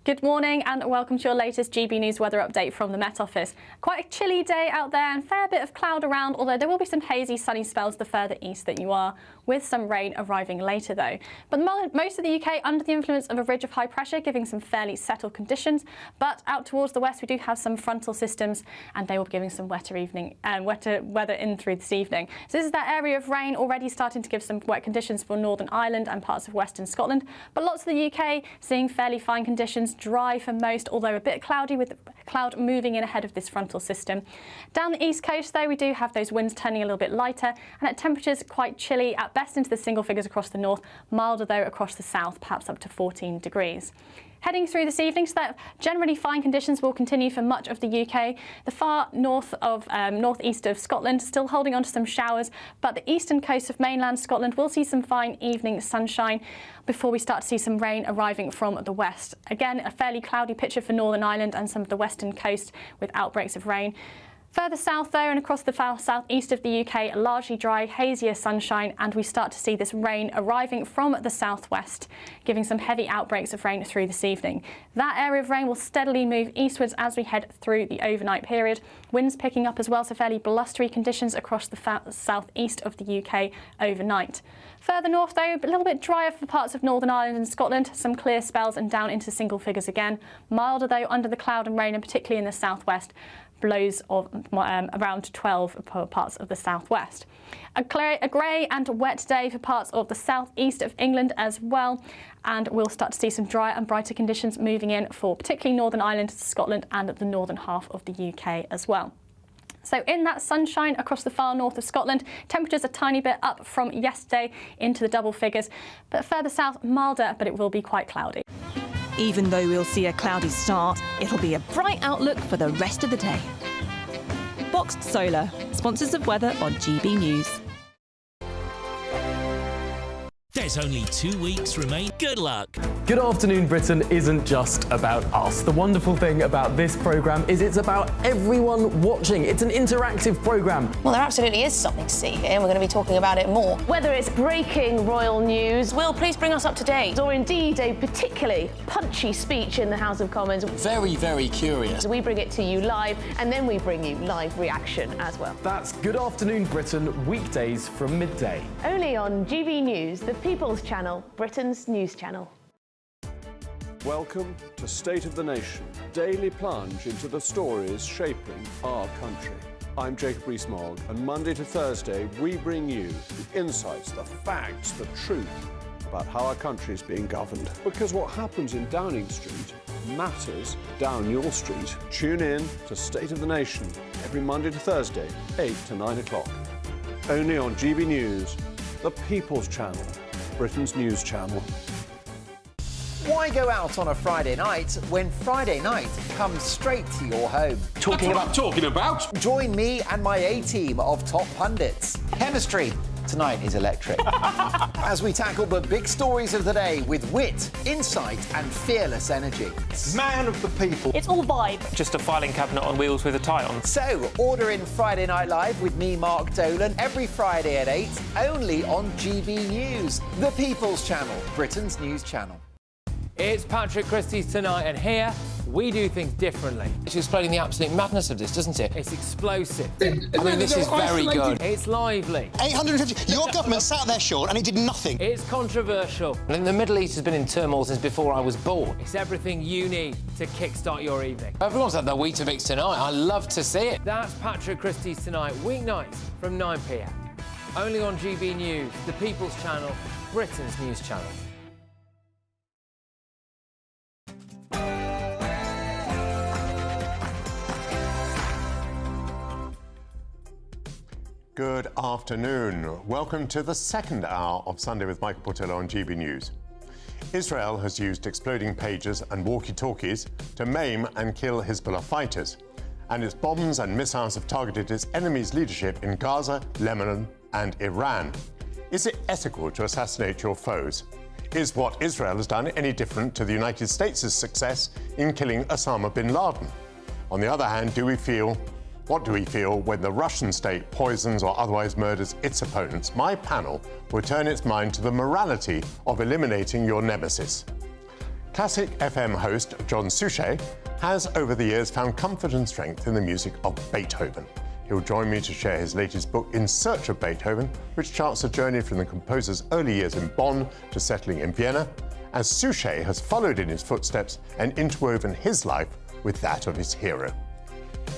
Good morning and welcome to your latest GB News weather update from the Met Office. Quite a chilly day out there and fair bit of cloud around, although there will be some hazy sunny spells the further east that you are, with some rain arriving later though. But most of the UK under the influence of a ridge of high pressure, giving some fairly settled conditions. But out towards the west we do have some frontal systems and they will be giving some wetter weather in through this evening. So this is that area of rain already starting to give some wet conditions for Northern Ireland and parts of Western Scotland. But lots of the UK seeing fairly fine conditions. Dry for most, although a bit cloudy with the cloud moving in ahead of this frontal system. Down the east coast though we do have those winds turning a little bit lighter and at temperatures quite chilly at best into the single figures across the north, milder though across the south, perhaps up to 14 degrees. Heading through this evening, so that generally fine conditions will continue for much of the UK. The far north of northeast of Scotland still holding on to some showers, but the eastern coast of mainland Scotland will see some fine evening sunshine before we start to see some rain arriving from the west. Again, a fairly cloudy picture for Northern Ireland and some of the western coast with outbreaks of rain. Further south though and across the southeast of the UK, largely dry, hazier sunshine, and we start to see this rain arriving from the southwest, giving some heavy outbreaks of rain through this evening. That area of rain will steadily move eastwards as we head through the overnight period. Winds picking up as well, so fairly blustery conditions across the southeast of the UK overnight. Further north though, a little bit drier for parts of Northern Ireland and Scotland, some clear spells and down into single figures again. Milder though under the cloud and rain and particularly in the southwest. blows of around 12 for parts of the southwest. A grey and wet day for parts of the southeast of England as well, and we'll start to see some drier and brighter conditions moving in for particularly Northern Ireland, Scotland and the northern half of the UK as well. So in that sunshine across the far north of Scotland, temperatures a tiny bit up from yesterday into the double figures, but further south milder, but it will be quite cloudy. Even though we'll see a cloudy start, it'll be a bright outlook for the rest of the day. Boxed Solar, sponsors of weather on GB News. There's only 2 weeks remain. Good luck. Good Afternoon Britain isn't just about us. The wonderful thing about this programme is it's about everyone watching. It's an interactive programme. Well, there absolutely is something to see here, and we're going to be talking about it more. Whether it's breaking royal news, Will, please bring us up to date. Or indeed a particularly punchy speech in the House of Commons. Very, very curious. We bring it to you live, and then we bring you live reaction as well. That's Good Afternoon Britain, weekdays from midday. Only on GB News, the People's Channel, Britain's news channel. Welcome to State of the Nation, daily plunge into the stories shaping our country. I'm Jacob Rees-Mogg, and Monday to Thursday we bring you the insights, the facts, the truth about how our country is being governed. Because what happens in Downing Street matters down your street. Tune in to State of the Nation every Monday to Thursday, 8 to 9 o'clock. Only on GB News, the People's Channel, Britain's news channel. Why go out on a Friday night when Friday night comes straight to your home? Talking about? Join me and my A-team of top pundits. Chemistry tonight is electric. As we tackle the big stories of the day with wit, insight and fearless energy. Man of the people. It's all vibe. Just a filing cabinet on wheels with a tie on. So, order in Friday Night Live with me, Mark Dolan, every Friday at 8, only on GB News, the People's Channel, Britain's news channel. It's Patrick Christie's Tonight, and here we do things differently. It's explaining the absolute madness of this, doesn't it? It's explosive. I mean, this is very good. It's lively. 850. Your government sat there, Sean, and it did nothing. It's controversial. And the Middle East has been in turmoil since before I was born. It's everything you need to kickstart your evening. Everyone's had their Weetabix tonight. I love to see it. That's Patrick Christie's Tonight, weeknights from 9 p.m. Only on GB News, the People's Channel, Britain's news channel. Good afternoon. Welcome to the second hour of Sunday with Michael Portillo on GB News. Israel has used exploding pagers and walkie-talkies to maim and kill Hezbollah fighters, and its bombs and missiles have targeted its enemy's leadership in Gaza, Lebanon and Iran. Is it ethical to assassinate your foes? Is what Israel has done any different to the United States' success in killing Osama bin Laden? On the other hand, what do we feel when the Russian state poisons or otherwise murders its opponents? My panel will turn its mind to the morality of eliminating your nemesis. Classic FM host John Suchet has, over the years, found comfort and strength in the music of Beethoven. He'll join me to share his latest book, In Search of Beethoven, which charts a journey from the composer's early years in Bonn to settling in Vienna, as Suchet has followed in his footsteps and interwoven his life with that of his hero.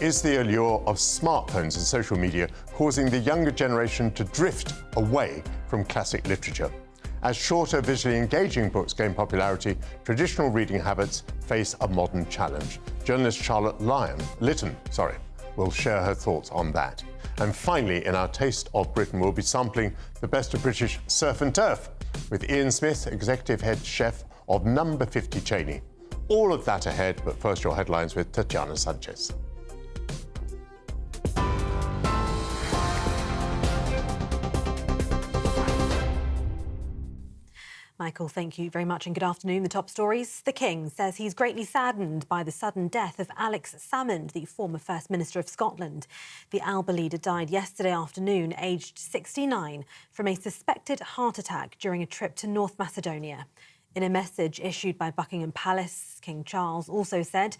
Is the allure of smartphones and social media causing the younger generation to drift away from classic literature? As shorter, visually engaging books gain popularity, traditional reading habits face a modern challenge. Journalist Charlotte Lytton will share her thoughts on that. And finally, in our Taste of Britain, we'll be sampling the best of British surf and turf with Ian Smith, executive head chef of Number 50 Cheney. All of that ahead, but first your headlines with Tatiana Sanchez. Michael, thank you very much and good afternoon. The top stories. The King says he's greatly saddened by the sudden death of Alex Salmond, the former First Minister of Scotland. The ALBA leader died yesterday afternoon, aged 69, from a suspected heart attack during a trip to North Macedonia. In a message issued by Buckingham Palace, King Charles also said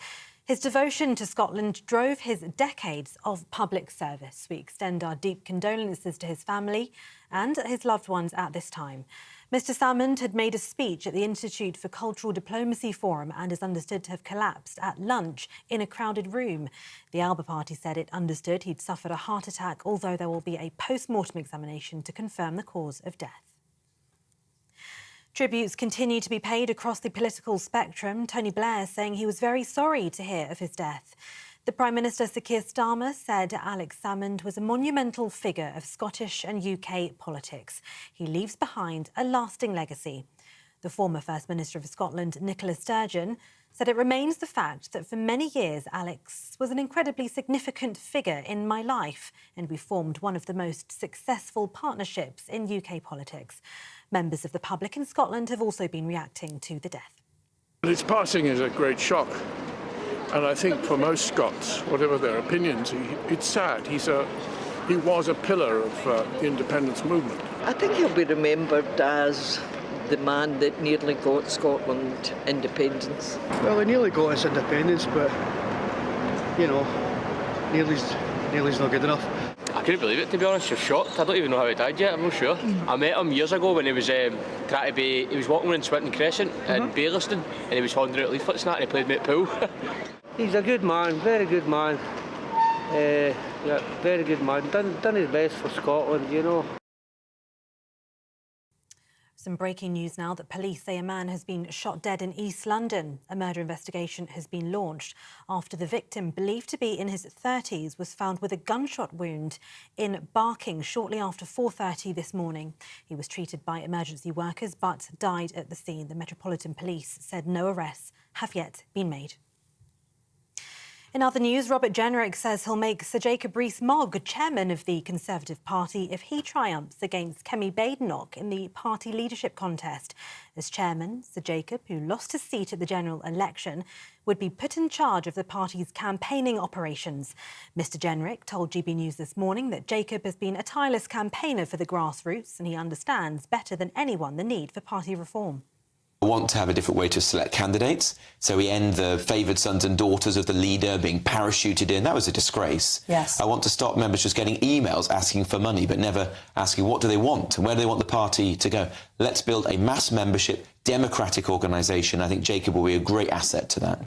his devotion to Scotland drove his decades of public service. We extend our deep condolences to his family and his loved ones at this time. Mr Salmond had made a speech at the Institute for Cultural Diplomacy Forum and is understood to have collapsed at lunch in a crowded room. The Alba Party said it understood he'd suffered a heart attack, although there will be a post-mortem examination to confirm the cause of death. Tributes continue to be paid across the political spectrum. Tony Blair saying he was very sorry to hear of his death. The Prime Minister, Sir Keir Starmer, said Alex Salmond was a monumental figure of Scottish and UK politics. He leaves behind a lasting legacy. The former First Minister of Scotland, Nicola Sturgeon, said it remains the fact that for many years Alex was an incredibly significant figure in my life and we formed one of the most successful partnerships in UK politics. Members of the public in Scotland have also been reacting to the death. His passing is a great shock. And I think for most Scots, whatever their opinions, it's sad. He was a pillar of the independence movement. I think he'll be remembered as the man that nearly got Scotland independence. Well, he nearly got us independence, but, you know, nearly's not good enough. I couldn't believe it, to be honest. I was shocked. I don't even know how he died yet, I'm not sure. I met him years ago when he was trying to be... He was walking around Swinton Crescent in Baillieston and he was handing out leaflets and that and he played me at pool. He's a good man, very good man. Yeah, very good man. Done his best for Scotland, you know. Some breaking news now that police say a man has been shot dead in East London. A murder investigation has been launched after the victim, believed to be in his 30s, was found with a gunshot wound in Barking shortly after 4:30 this morning. He was treated by emergency workers but died at the scene. The Metropolitan Police said no arrests have yet been made. In other news, Robert Jenrick says he'll make Sir Jacob Rees-Mogg chairman of the Conservative Party if he triumphs against Kemi Badenoch in the party leadership contest. As chairman, Sir Jacob, who lost his seat at the general election, would be put in charge of the party's campaigning operations. Mr Jenrick told GB News this morning that Jacob has been a tireless campaigner for the grassroots and he understands better than anyone the need for party reform. I want to have a different way to select candidates, so we end the favoured sons and daughters of the leader being parachuted in. That was a disgrace. Yes. I want to stop members just getting emails asking for money but never asking what do they want and where do they want the party to go. Let's build a mass membership, democratic organisation. I think Jacob will be a great asset to that.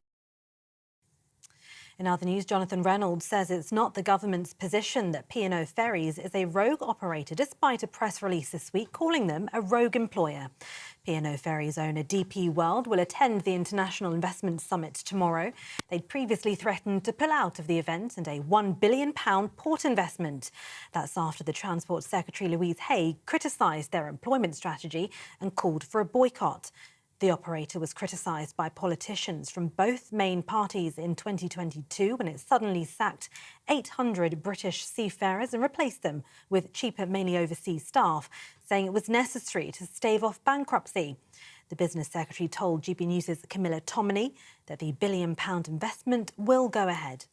In other news, Jonathan Reynolds says it's not the government's position that P&O Ferries is a rogue operator, despite a press release this week calling them a rogue employer. P&O Ferries owner DP World will attend the International Investment Summit tomorrow. They'd previously threatened to pull out of the event and a £1 billion port investment. That's after the Transport Secretary Louise Haigh criticised their employment strategy and called for a boycott. The operator was criticised by politicians from both main parties in 2022 when it suddenly sacked 800 British seafarers and replaced them with cheaper, mainly overseas staff, saying it was necessary to stave off bankruptcy. The business secretary told GB News' Camilla Tominey that the £1 billion investment will go ahead.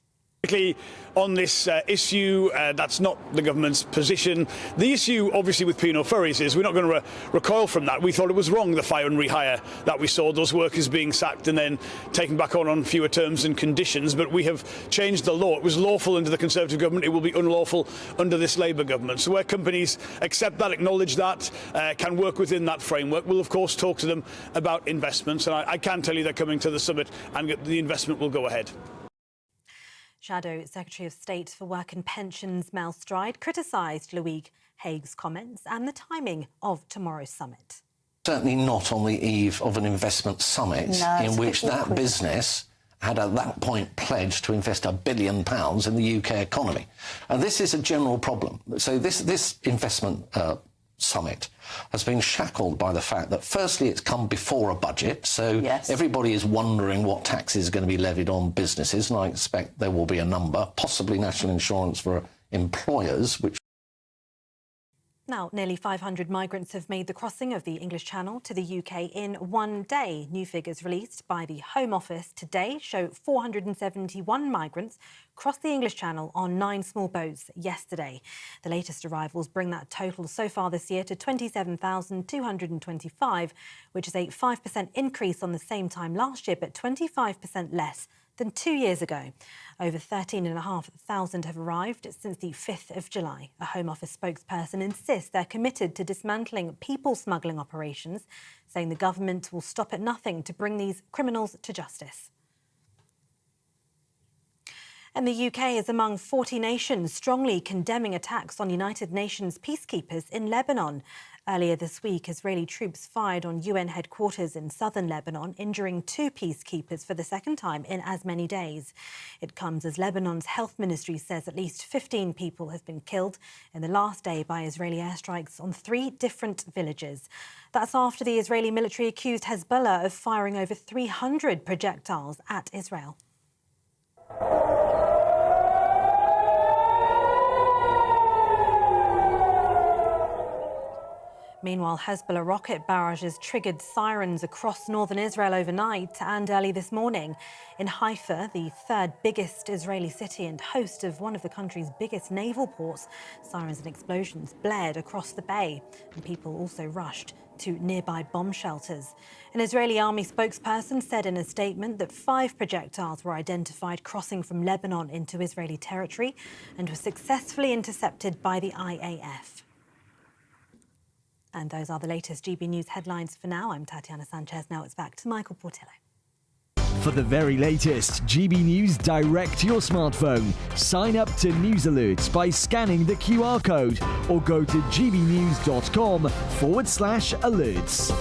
On this issue, that's not the government's position. The issue, obviously, with P&O Ferries is we're not going to recoil from that. We thought it was wrong, the fire and rehire that we saw, those workers being sacked and then taken back on fewer terms and conditions. But we have changed the law. It was lawful under the Conservative government. It will be unlawful under this Labour government. So where companies accept that, acknowledge that, can work within that framework, we'll, of course, talk to them about investments. And I can tell you they're coming to the summit and the investment will go ahead. Shadow Secretary of State for Work and Pensions Mel Stride criticised Louise Haigh's comments and the timing of tomorrow's summit. Certainly not on the eve of an investment summit in which that business had at that point pledged to invest £1 billion in the UK economy. And this is a general problem. So this investment summit has been shackled by the fact that, firstly, it's come before a budget, so everybody is wondering what taxes are going to be levied on businesses, and I expect there will be a number, possibly national insurance for employers, which... Now, nearly 500 migrants have made the crossing of the English Channel to the UK in one day. New figures released by the Home Office today show 471 migrants crossed the English Channel on 9 small boats yesterday. The latest arrivals bring that total so far this year to 27,225, which is a 5% increase on the same time last year, but 25% less than 2 years ago. Over 13,500 have arrived since the 5th of July. A Home Office spokesperson insists they're committed to dismantling people smuggling operations, saying the government will stop at nothing to bring these criminals to justice. And the UK is among 40 nations strongly condemning attacks on United Nations peacekeepers in Lebanon. Earlier this week, Israeli troops fired on UN headquarters in southern Lebanon, injuring 2 peacekeepers for the second time in as many days. It comes as Lebanon's health ministry says at least 15 people have been killed in the last day by Israeli airstrikes on 3 different villages. That's after the Israeli military accused Hezbollah of firing over 300 projectiles at Israel. Meanwhile, Hezbollah rocket barrages triggered sirens across northern Israel overnight and early this morning. In Haifa, the 3rd biggest Israeli city and host of one of the country's biggest naval ports, sirens and explosions blared across the bay, and people also rushed to nearby bomb shelters. An Israeli army spokesperson said in a statement that 5 projectiles were identified crossing from Lebanon into Israeli territory and were successfully intercepted by the IAF. And those are the latest GB News headlines for now. I'm Tatiana Sanchez. Now it's back to Michael Portillo. For the very latest GB News direct to your smartphone, sign up to News Alerts by scanning the QR code or go to gbnews.com/alerts.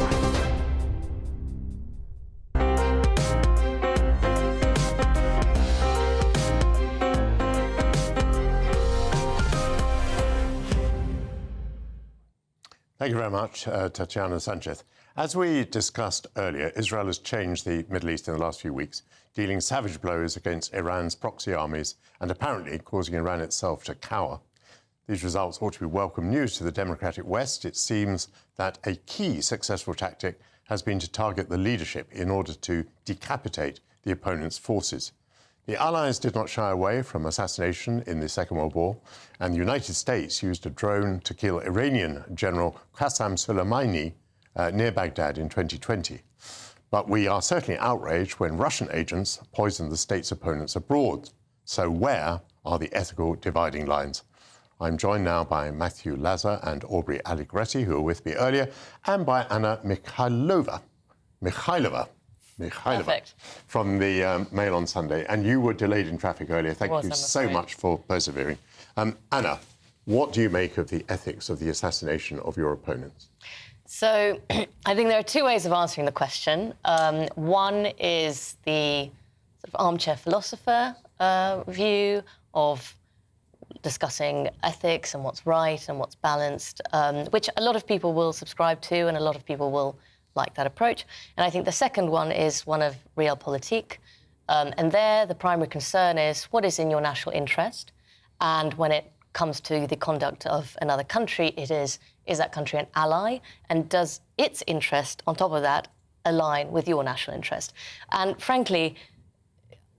Thank you very much, Tatiana Sanchez. As we discussed earlier, Israel has changed the Middle East in the last few weeks, dealing savage blows against Iran's proxy armies and apparently causing Iran itself to cower. These results ought to be welcome news to the democratic West. It seems that a key successful tactic has been to target the leadership in order to decapitate the opponent's forces. The Allies did not shy away from assassination in the Second World War, and the United States used a drone to kill Iranian General Qasem Soleimani near Baghdad in 2020. But we are certainly outraged when Russian agents poison the state's opponents abroad. So where are the ethical dividing lines? I'm joined now by Matthew Lazar and Aubrey Allegretti, who were with me earlier, and by Anna Mikhailova Perfect. From the Mail on Sunday. And you were delayed in traffic earlier. Thank you so much for persevering. Anna, what do you make of the ethics of the assassination of your opponents? So I think there are 2 ways of answering the question. One is the sort of armchair philosopher view of discussing ethics and what's right and what's balanced, which a lot of people will subscribe to and a lot of people will like that approach. And I think the second one is one of realpolitik. And there, the primary concern is what is in your national interest? And when it comes to the conduct of another country, it is that country an ally? And does its interest, on top of that, align with your national interest? And frankly,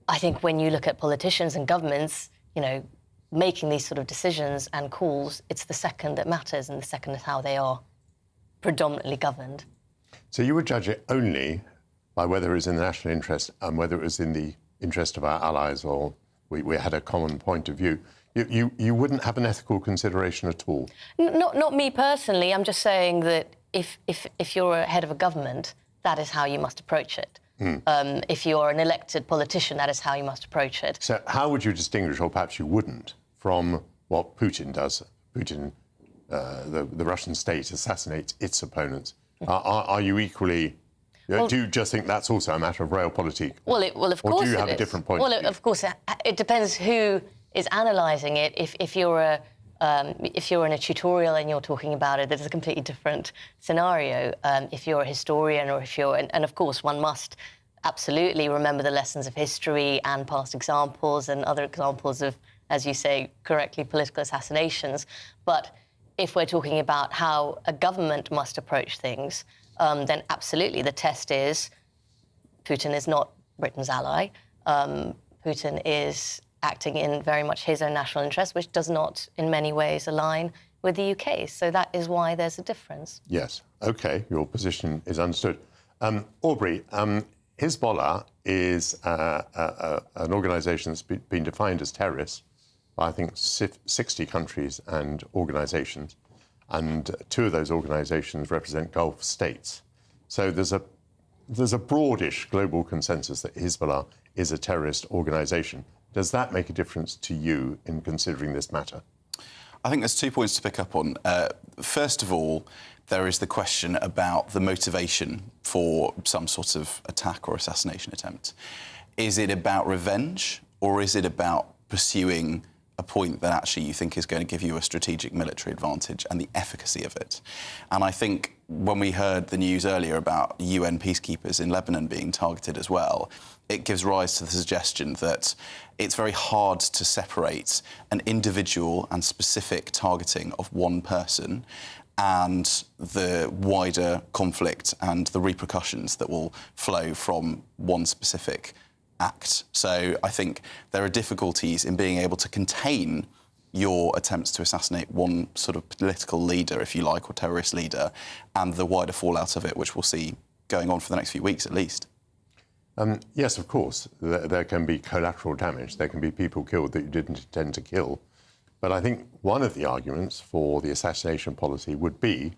I think when you look at politicians and governments, you know, making these sort of decisions and calls, it's the second that matters, and the second is how they are predominantly governed. So you would judge it only by whether it was in the national interest and whether it was in the interest of our allies, or we had a common point of view. You wouldn't have an ethical consideration at all? Not me personally. I'm just saying that if you're a head of a government, that is how you must approach it. If you're an elected politician, that is how you must approach it. So how would you distinguish, or perhaps you wouldn't, from what Putin does? Putin, the Russian state, assassinates its opponents. Are you equally... Well, do you just think that's also a matter of realpolitik? Well, of course it is. Or do you have a different point of view? Well, of course, it depends who is analysing it. If you're in a tutorial and you're talking about it, it's a completely different scenario. If you're a historian, or if you're... And of course, one must absolutely remember the lessons of history and past examples and other examples of, as you say, correctly, political assassinations. But if we're talking about how a government must approach things, then absolutely the test is Putin is not Britain's ally. Putin is acting in very much his own national interest, which does not in many ways align with the UK. So that is why there's a difference. Yes. OK, your position is understood. Aubrey, Hezbollah is an organisation that's been defined as terrorist by, I think, 60 countries and organisations, and 2 of those organisations represent Gulf states. So there's a broadish global consensus that Hezbollah is a terrorist organisation. Does that make a difference to you in considering this matter? I think there's 2 points to pick up on. First of all, there is the question about the motivation for some sort of attack or assassination attempt. Is it about revenge, or is it about pursuing a point that actually you think is going to give you a strategic military advantage, and the efficacy of it? And I think when we heard the news earlier about UN peacekeepers in Lebanon being targeted as well, it gives rise to the suggestion that it's very hard to separate an individual and specific targeting of one person and the wider conflict and the repercussions that will flow from one specific act. So I think there are difficulties in being able to contain your attempts to assassinate one sort of political leader, if you like, or terrorist leader, and the wider fallout of it, which we'll see going on for the next few weeks at least. Yes, of course, there can be collateral damage. There can be people killed that you didn't intend to kill. But I think one of the arguments for the assassination policy would be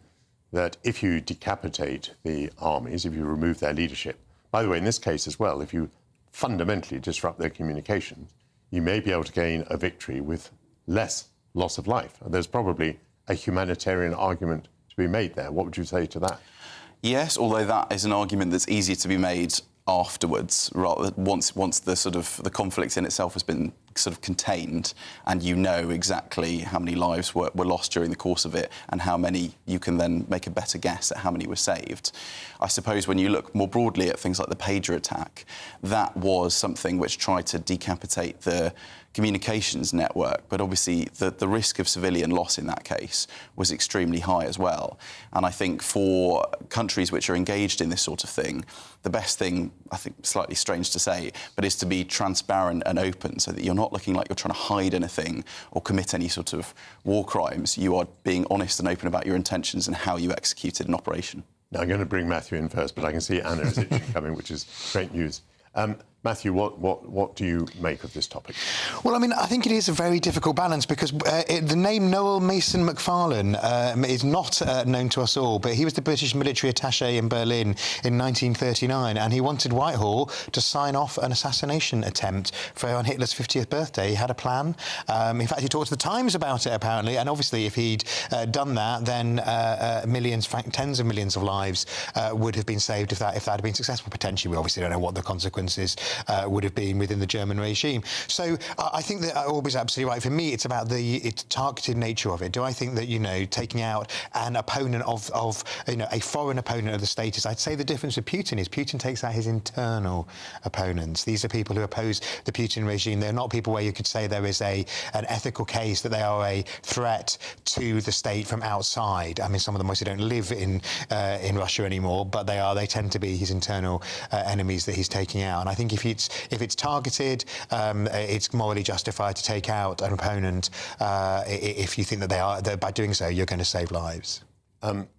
that if you decapitate the armies, if you remove their leadership, by the way, in this case as well, if you fundamentally disrupt their communications, you may be able to gain a victory with less loss of life. There's probably a humanitarian argument to be made there. What would you say to that? Yes, although that is an argument that's easier to be made afterwards, rather once the sort of the conflict in itself has been sort of contained, and you know exactly how many lives were lost during the course of it, and how many, you can then make a better guess at how many were saved. I suppose when you look more broadly at things like the pager attack, that was something which tried to decapitate the communications network, but obviously the risk of civilian loss in that case was extremely high as well. And I think for countries which are engaged in this sort of thing, the best thing, I think slightly strange to say, but is to be transparent and open, so that you're not looking like you're trying to hide anything or commit any sort of war crimes. You are being honest and open about your intentions and how you executed an operation. Now, I'm going to bring Matthew in first, but I can see Anna is itching coming, which is great news. Matthew, what do you make of this topic? Well, I mean, I think it is a very difficult balance because the name Noel Mason Macfarlane is not known to us all, but he was the British military attaché in Berlin in 1939, and he wanted Whitehall to sign off an assassination attempt on Hitler's 50th birthday. He had a plan. In fact, he talked to the Times about it, apparently, and obviously if he'd done that, then millions, tens of millions of lives would have been saved if that had been successful. Potentially, we obviously don't know what the consequences would have been within the German regime. So I think that Aubrey's absolutely right. For me, it's about the targeted nature of it. Do I think that, you know, taking out an opponent of you know, a foreign opponent of the state is, I'd say the difference with Putin is Putin takes out his internal opponents. These are people who oppose the Putin regime. They're not people where you could say there is an ethical case that they are a threat to the state from outside. I mean, some of them obviously don't live in Russia anymore, but they tend to be his internal enemies that he's taking out. And I think if it's targeted, it's morally justified to take out an opponent if you think that by doing so you're going to save lives.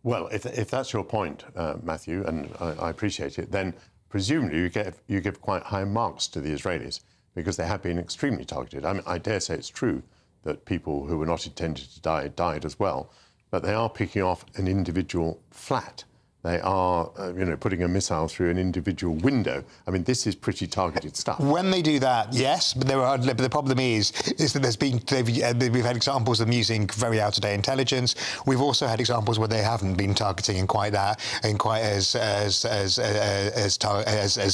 Well, if that's your point, Matthew, and I appreciate it, then presumably you give quite high marks to the Israelis because they have been extremely targeted. I mean, I dare say it's true that people who were not intended to die died as well, but they are picking off an individual flat. They are, putting a missile through an individual window. I mean, this is pretty targeted stuff. When they do that, yes, but the problem is that we've had examples of them using very out-of-date intelligence. We've also had examples where they haven't been targeting in quite as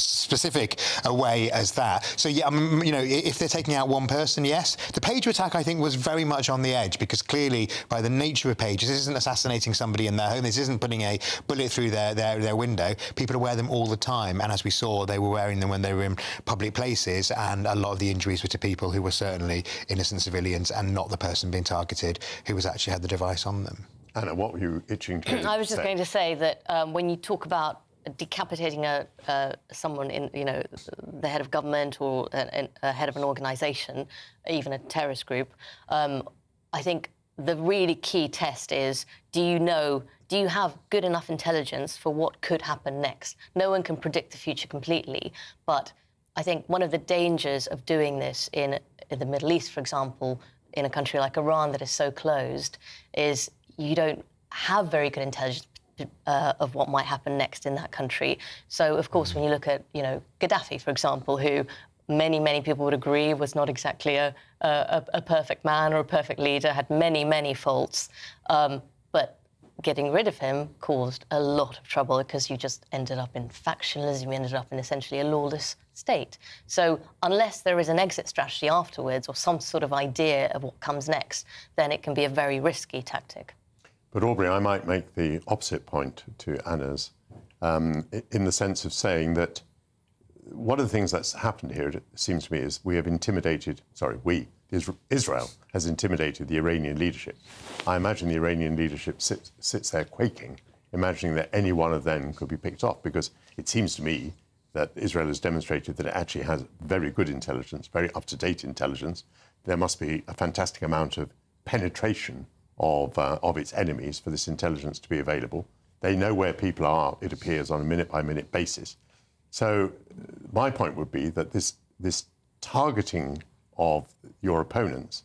specific a way as that. So yeah, if they're taking out one person, yes. The pager attack, I think, was very much on the edge because clearly, by the nature of pages, this isn't assassinating somebody in their home. This isn't putting a bullet through their window. People wear them all the time, and as we saw, they were wearing them when they were in public places, and a lot of the injuries were to people who were certainly innocent civilians and not the person being targeted who actually had the device on them. Anna, what were you itching to say? I was just going to say that when you talk about decapitating someone in, the head of government or a head of an organisation, even a terrorist group, I think the really key test is, do you have good enough intelligence for what could happen next? No one can predict the future completely, but I think one of the dangers of doing this in the Middle East, for example, in a country like Iran that is so closed, is you don't have very good intelligence of what might happen next in that country. So, of course, when you look at, Gaddafi, for example, who many people would agree was not exactly a perfect man or a perfect leader, had many faults, but getting rid of him caused a lot of trouble because you just ended up in factionalism, you ended up in essentially a lawless state. So unless there is an exit strategy afterwards or some sort of idea of what comes next, then it can be a very risky tactic. But Aubrey, I might make the opposite point to Anna's, in the sense of saying that one of the things that's happened here, it seems to me, is Israel has intimidated the Iranian leadership. I imagine the Iranian leadership sits there quaking, imagining that any one of them could be picked off, because it seems to me that Israel has demonstrated that it actually has very good intelligence, very up-to-date intelligence. There must be a fantastic amount of penetration of its enemies for this intelligence to be available. They know where people are, it appears, on a minute-by-minute basis. So my point would be that this targeting of your opponents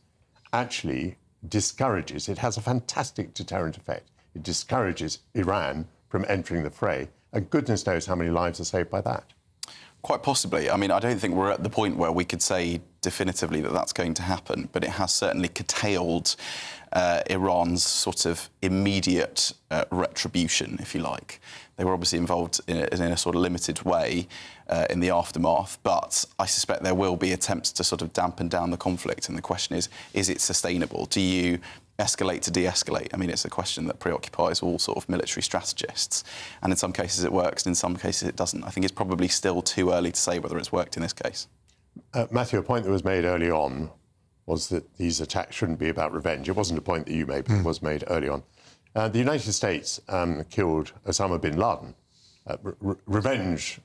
actually discourages, it has a fantastic deterrent effect. It discourages Iran from entering the fray. And goodness knows how many lives are saved by that. Quite possibly. I mean, I don't think we're at the point where we could say definitively that that's going to happen, but it has certainly curtailed Iran's sort of immediate retribution, if you like. They were obviously involved in a sort of limited way in the aftermath, but I suspect there will be attempts to sort of dampen down the conflict, and the question is it sustainable? Do you escalate to de-escalate? I mean, it's a question that preoccupies all sort of military strategists, and in some cases it works, and in some cases it doesn't. I think it's probably still too early to say whether it's worked in this case. Matthew, a point that was made early on was that these attacks shouldn't be about revenge. It wasn't a point that you made, but it was made early on. The United States killed Osama bin Laden. Revenge,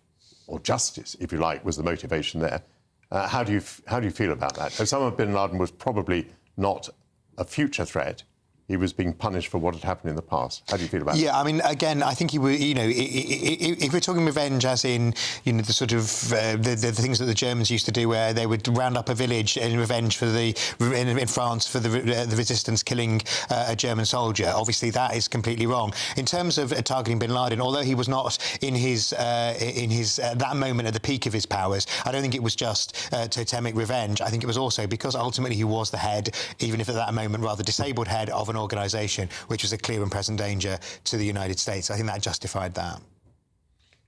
or justice, if you like, was the motivation there. How do you feel about that? Osama bin Laden was probably not a future threat. He was being punished for what had happened in the past. How do you feel about Yeah, that? I mean, again, I think he would, if we're talking revenge as in, the sort of, the things that the Germans used to do where they would round up a village in revenge for in France for the resistance killing a German soldier, obviously that is completely wrong. In terms of targeting bin Laden, although he was not in his that moment at the peak of his powers, I don't think it was just totemic revenge. I think it was also because ultimately he was the head, even if at that moment rather disabled head of an organisation which was a clear and present danger to the United States. I think that justified that.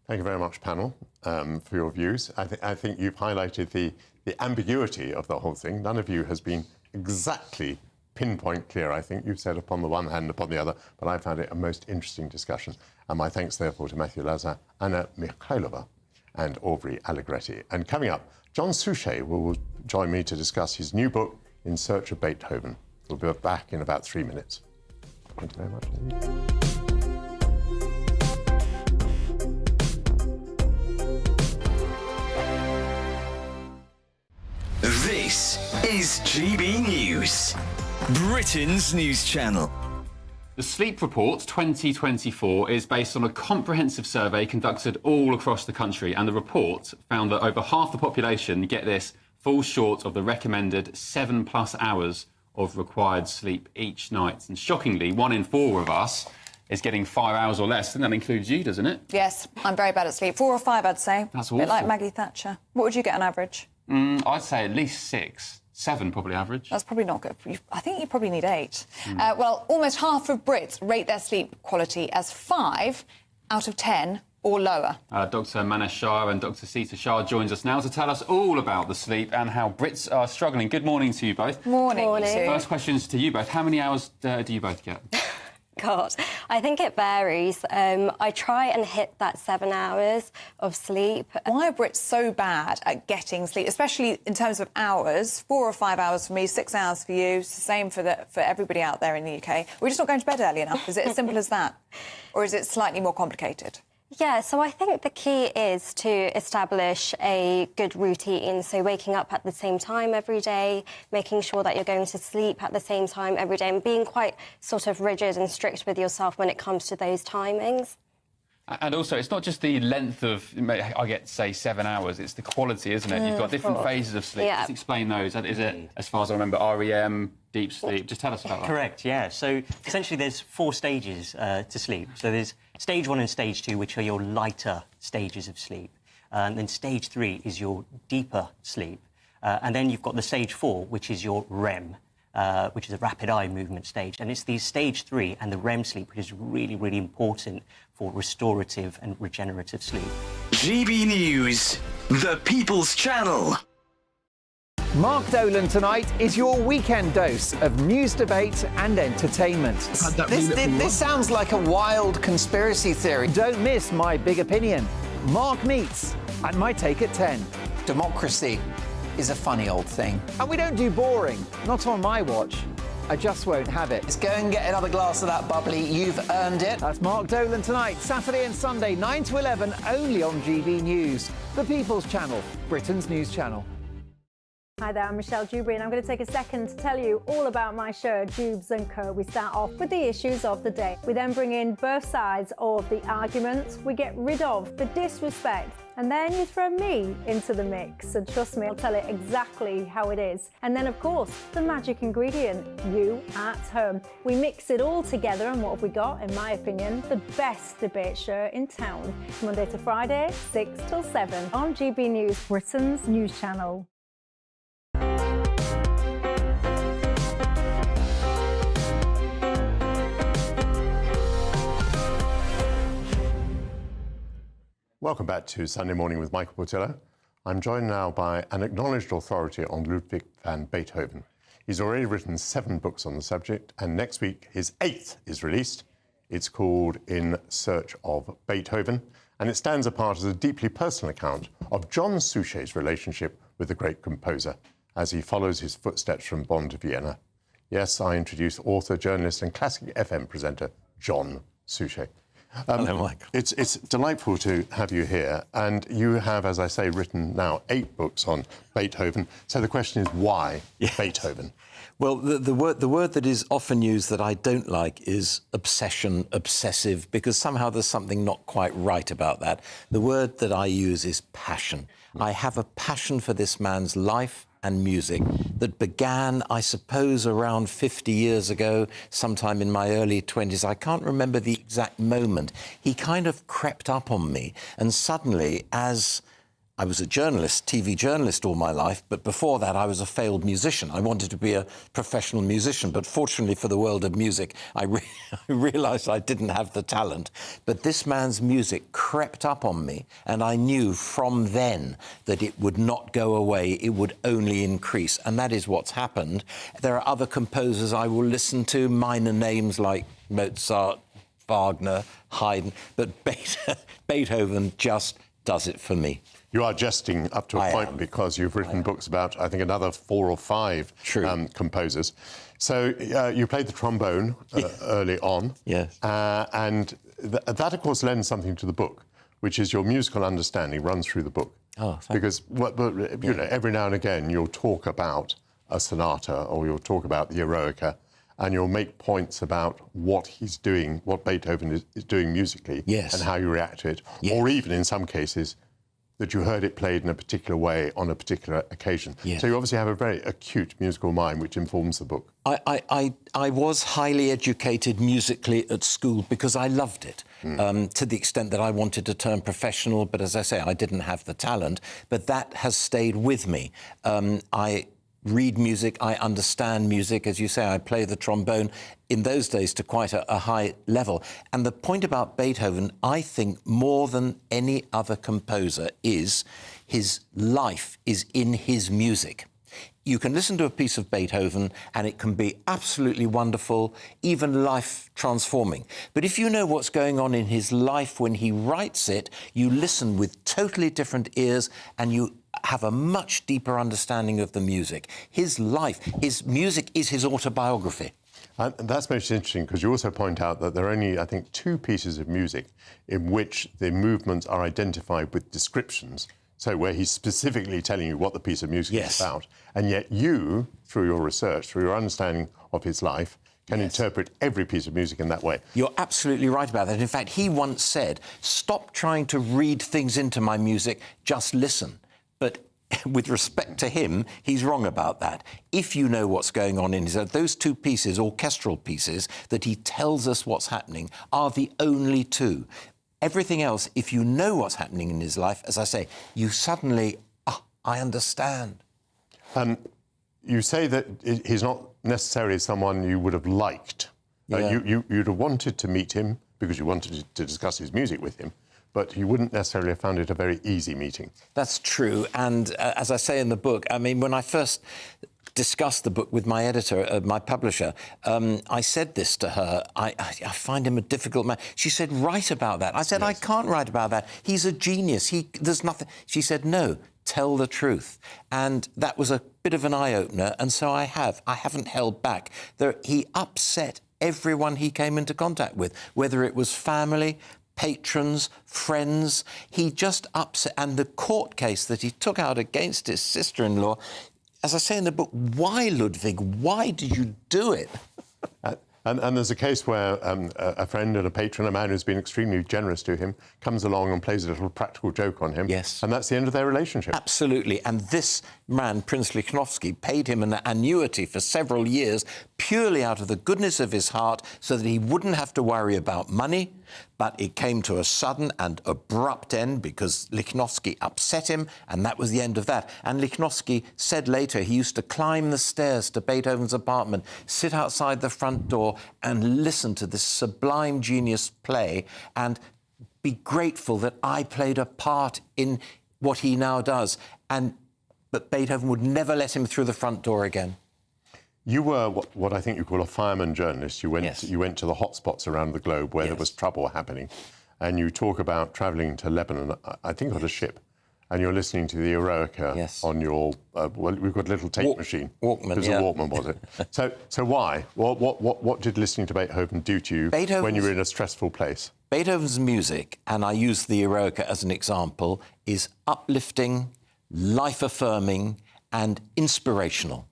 Thank you very much, panel, for your views. I think you've highlighted the ambiguity of the whole thing. None of you has been exactly pinpoint clear, I think. You've said upon the one hand, upon the other, but I found it a most interesting discussion. And my thanks, therefore, to Matthew Lazar, Anna Mikhailova and Aubrey Allegretti. And coming up, John Suchet will join me to discuss his new book, In Search of Beethoven. We'll be back in about 3 minutes. Thank you very much. This is GB News, Britain's news channel. The Sleep Report 2024 is based on a comprehensive survey conducted all across the country, and the report found that over half the population, get this, falls short of the recommended 7+ hours of required sleep each night. And shockingly, 1 in 4 of us is getting 5 hours or less. And that includes you, doesn't it? Yes, I'm very bad at sleep. 4 or 5, I'd say. That's A bit awful. like Maggie Thatcher. What would you get on average? I'd say at least 6. 7 probably average. That's probably not good. I think you probably need 8. Well, almost half of Brits rate their sleep quality as 5 out of 10 or lower. Dr Manesh Shah and Dr Sita Shah joins us now to tell us all about the sleep and how Brits are struggling. Good morning to you both. Morning. First questions to you both. How many hours do you both get? God, I think it varies. I try and hit that 7 hours of sleep. Why are Brits so bad at getting sleep, especially in terms of hours? 4 or 5 hours for me, 6 hours for you. It's the same for everybody out there in the UK. We're just not going to bed early enough. Is it as simple as that? Or is it slightly more complicated? Yeah, so I think the key is to establish a good routine. So waking up at the same time every day, making sure that you're going to sleep at the same time every day, and being quite sort of rigid and strict with yourself when it comes to those timings. And also, it's not just the length of, I get, say, 7 hours, it's the quality, isn't it? You've got different phases of sleep. Yeah. Just explain those. Is it, as far as I remember, REM, deep sleep? Just tell us about that. Correct, yeah. So essentially there's 4 stages to sleep. So there's stage 1 and stage 2, which are your lighter stages of sleep. Then stage 3 is your deeper sleep. And then you've got the stage 4, which is your REM. Which is a rapid eye movement stage. And it's the stage 3 and the REM sleep which is really, really important for restorative and regenerative sleep. GB News, the People's Channel. Mark Dolan tonight is your weekend dose of news, debate and entertainment. This sounds like a wild conspiracy theory. Don't miss My Big Opinion. Mark meets at My Take at 10. Democracy is a funny old thing. And we don't do boring. Not on my watch. I just won't have it. Let's go and get another glass of that bubbly. You've earned it. That's Mark Dolan tonight, Saturday and Sunday, 9 to 11, only on GB News. The People's Channel, Britain's news channel. Hi there, I'm Michelle Dewberry and I'm going to take a second to tell you all about my show, Dubes & Co. We start off with the issues of the day. We then bring in both sides of the argument. We get rid of the disrespect. And then you throw me into the mix. And trust me, I'll tell it exactly how it is. And then, of course, the magic ingredient, you at home. We mix it all together and what have we got, in my opinion, the best debate show in town. Monday to Friday, 6 till 7 on GB News, Britain's news channel. Welcome back to Sunday Morning with Michael Portillo. I'm joined now by an acknowledged authority on Ludwig van Beethoven. He's already written 7 books on the subject, and next week his 8th is released. It's called In Search of Beethoven, and it stands apart as a deeply personal account of John Suchet's relationship with the great composer as he follows his footsteps from Bonn to Vienna. Yes, I introduce author, journalist and classic FM presenter John Suchet. Hello, Michael. It's delightful to have you here, and you have, as I say, written now 8 books on Beethoven. So the question is, why Beethoven? Well, the word that is often used that I don't like is obsession, obsessive, because somehow there's something not quite right about that. The word that I use is passion. I have a passion for this man's life and music that began, I suppose, around 50 years ago, sometime in my early 20s. I can't remember the exact moment. He kind of crept up on me, and suddenly, as I was a journalist, TV journalist all my life, but before that I was a failed musician. I wanted to be a professional musician, but fortunately for the world of music, I realised I didn't have the talent. But this man's music crept up on me, and I knew from then that it would not go away, it would only increase, and that is what's happened. There are other composers I will listen to, minor names like Mozart, Wagner, Haydn, but Beethoven just does it for me. You are jesting up to a point because you've written books about, I think, another 4 or 5 composers. So you played the trombone early on. Yes. And that, of course, lends something to the book, which is your musical understanding runs through the book. Oh, because you know, every now and again you'll talk about a sonata or you'll talk about the Eroica, and you'll make points about what he's doing, what Beethoven is doing musically, and how you react to it. Or even, in some cases, that you heard it played in a particular way on a particular occasion. So you obviously have a very acute musical mind which informs the book. I was highly educated musically at school because I loved it, to the extent that I wanted to turn professional, but as I say, I didn't have the talent, but that has stayed with me. I read music, I understand music. As you say, I play the trombone in those days to quite a high level. And the point about Beethoven, I think, more than any other composer, is his life is in his music. You can listen to a piece of Beethoven and it can be absolutely wonderful, even life-transforming. But if you know what's going on in his life when he writes it, you listen with totally different ears and you have a much deeper understanding of the music. His life, his music is his autobiography. And that's most interesting because you also point out that there are only, I think, 2 pieces of music in which the movements are identified with descriptions. So where he's specifically telling you what the piece of music is about. And yet you, through your research, through your understanding of his life, can interpret every piece of music in that way. You're absolutely right about that. In fact, he once said, stop trying to read things into my music, just listen. But with respect to him, he's wrong about that. If you know what's going on in his life, those 2 pieces, orchestral pieces, that he tells us what's happening, are the only 2. Everything else, if you know what's happening in his life, as I say, you suddenly, I understand. You say that he's not necessarily someone you would have liked. You'd have wanted to meet him because you wanted to discuss his music with him, but you wouldn't necessarily have found it a very easy meeting. That's true. And as I say in the book, I mean, when I first discussed the book with my editor, my publisher, I said this to her, I find him a difficult man. She said, write about that. I said, I can't write about that. He's a genius. There's nothing. She said, no, tell the truth. And that was a bit of an eye-opener, and so I haven't held back. He upset everyone he came into contact with, whether it was family, patrons, friends. He just upset. And the court case that he took out against his sister-in-law, as I say in the book, why, Ludwig? Why did you do it? And there's a case where a friend and a patron, a man who's been extremely generous to him, comes along and plays a little practical joke on him. Yes. And that's the end of their relationship. Absolutely. And this man, Prince Lichnowsky, paid him an annuity for several years purely out of the goodness of his heart so that he wouldn't have to worry about money. But it came to a sudden and abrupt end because Lichnowsky upset him, and that was the end of that. And Lichnowsky said later he used to climb the stairs to Beethoven's apartment, sit outside the front door and listen to this sublime genius play and be grateful that I played a part in what he now does. But Beethoven would never let him through the front door again. You were what I think you call a fireman journalist. You went to the hotspots around the globe where there was trouble happening, and you talk about travelling to Lebanon, I think on a ship, and you're listening to the Eroica on your, we've got a little tape machine. Walkman, It was a Walkman, was it? So why? What did listening to Beethoven do to you when you were in a stressful place? Beethoven's music, and I use the Eroica as an example, is uplifting, life-affirming and inspirational.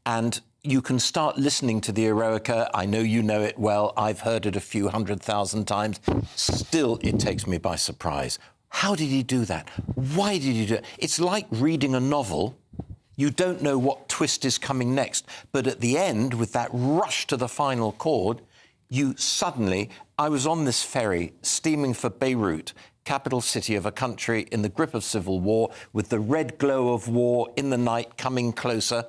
And you can start listening to the Eroica. I know you know it well. I've heard it a few 100,000 times. Still, it takes me by surprise. How did he do that? Why did he do it? It's like reading a novel. You don't know what twist is coming next. But at the end, with that rush to the final chord, you suddenly... I was on this ferry steaming for Beirut, capital city of a country in the grip of civil war, with the red glow of war in the night coming closer,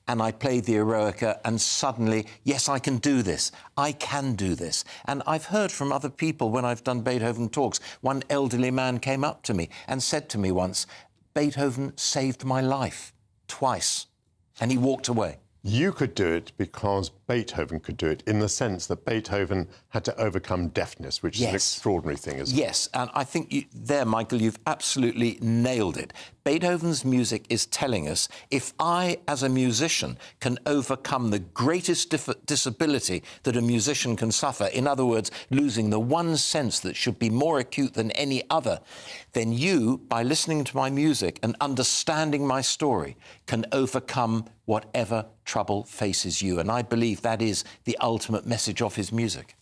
and I played the Eroica, and suddenly, yes, I can do this. I can do this. And I've heard from other people when I've done Beethoven talks, one elderly man came up to me and said to me once, Beethoven saved my life twice, and he walked away. You could do it because Beethoven could do it, in the sense that Beethoven had to overcome deafness, which is an extraordinary thing, isn't it? Yes, and I think there, Michael, you've absolutely nailed it. Beethoven's music is telling us, if I, as a musician, can overcome the greatest disability that a musician can suffer, in other words, losing the one sense that should be more acute than any other, then you, by listening to my music and understanding my story, can overcome whatever trouble faces you. And I believe that is the ultimate message of his music.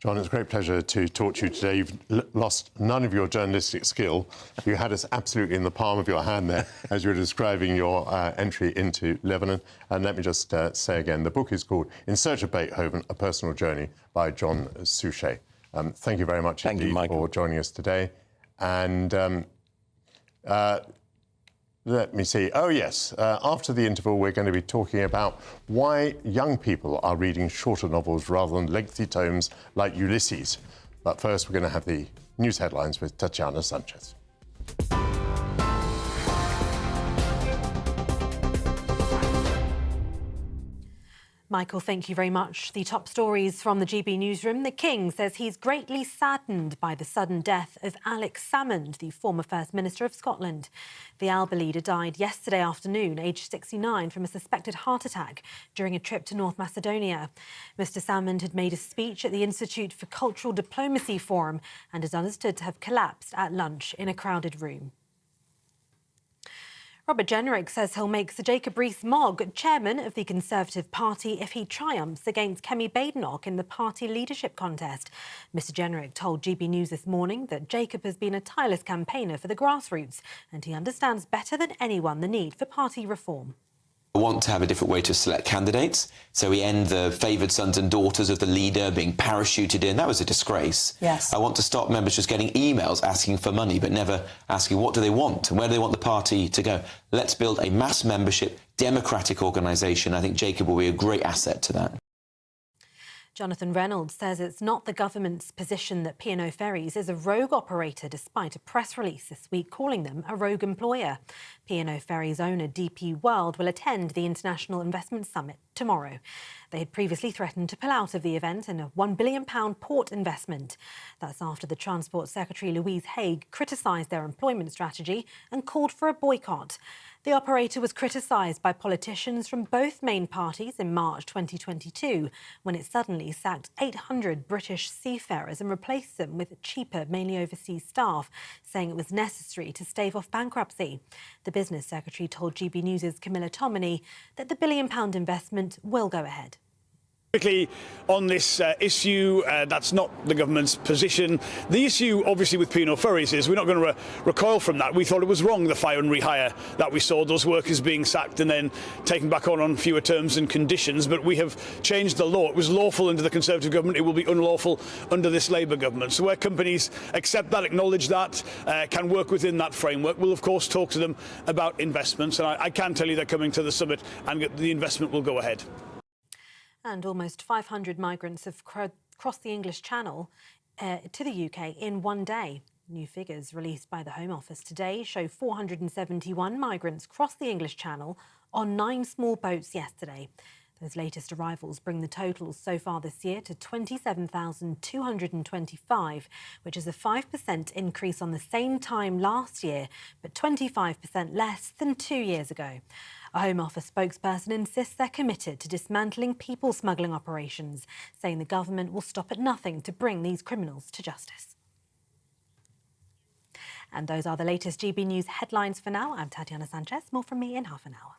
John, it's a great pleasure to talk to you today. You've lost none of your journalistic skill. You had us absolutely in the palm of your hand there as you were describing your entry into Lebanon. And let me just say again, the book is called In Search of Beethoven, A Personal Journey by John Suchet. Thank you very much indeed for joining us today. And let me see. Oh, yes. After the interval, we're going to be talking about why young people are reading shorter novels rather than lengthy tomes like Ulysses. But first, we're going to have the news headlines with Tatiana Sanchez. Michael, thank you very much. The top stories from the GB newsroom. The King says he's greatly saddened by the sudden death of Alex Salmond, the former First Minister of Scotland. The ALBA leader died yesterday afternoon, aged 69, from a suspected heart attack during a trip to North Macedonia. Mr Salmond had made a speech at the Institute for Cultural Diplomacy Forum and is understood to have collapsed at lunch in a crowded room. Robert Jenrick says he'll make Sir Jacob Rees-Mogg chairman of the Conservative Party if he triumphs against Kemi Badenoch in the party leadership contest. Mr Jenrick told GB News this morning that Jacob has been a tireless campaigner for the grassroots and he understands better than anyone the need for party reform. I want to have a different way to select candidates, so we end the favoured sons and daughters of the leader being parachuted in. That was a disgrace. Yes. I want to stop members just getting emails asking for money but never asking what do they want and where do they want the party to go. Let's build a mass membership, democratic organisation. I think Jacob will be a great asset to that. Jonathan Reynolds says it's not the government's position that P&O Ferries is a rogue operator, despite a press release this week calling them a rogue employer. P&O Ferries owner DP World will attend the International Investment Summit tomorrow. They had previously threatened to pull out of the event in a £1 billion port investment. That's after the Transport Secretary Louise Haigh criticised their employment strategy and called for a boycott. The operator was criticised by politicians from both main parties in March 2022, when it suddenly sacked 800 British seafarers and replaced them with cheaper, mainly overseas staff, saying it was necessary to stave off bankruptcy. The Business Secretary told GB News' Camilla Tominey that the £1 billion investment will go ahead. Quickly on this issue, that's not the government's position. The issue, obviously, with P&O Ferries is we're not going to recoil from that. We thought it was wrong, the fire and rehire that we saw, those workers being sacked and then taken back on fewer terms and conditions. But we have changed the law. It was lawful under the Conservative government. It will be unlawful under this Labour government. So where companies accept that, acknowledge that, can work within that framework, we'll, of course, talk to them about investments. And I can tell you they're coming to the summit and the investment will go ahead. And almost 500 migrants have crossed the English Channel to the UK in one day. New figures released by the Home Office today show 471 migrants crossed the English Channel on 9 small boats yesterday. Those latest arrivals bring the totals so far this year to 27,225, which is a 5% increase on the same time last year, but 25% less than 2 years ago. A Home Office spokesperson insists they're committed to dismantling people smuggling operations, saying the government will stop at nothing to bring these criminals to justice. And those are the latest GB News headlines for now. I'm Tatiana Sanchez. More from me in half an hour.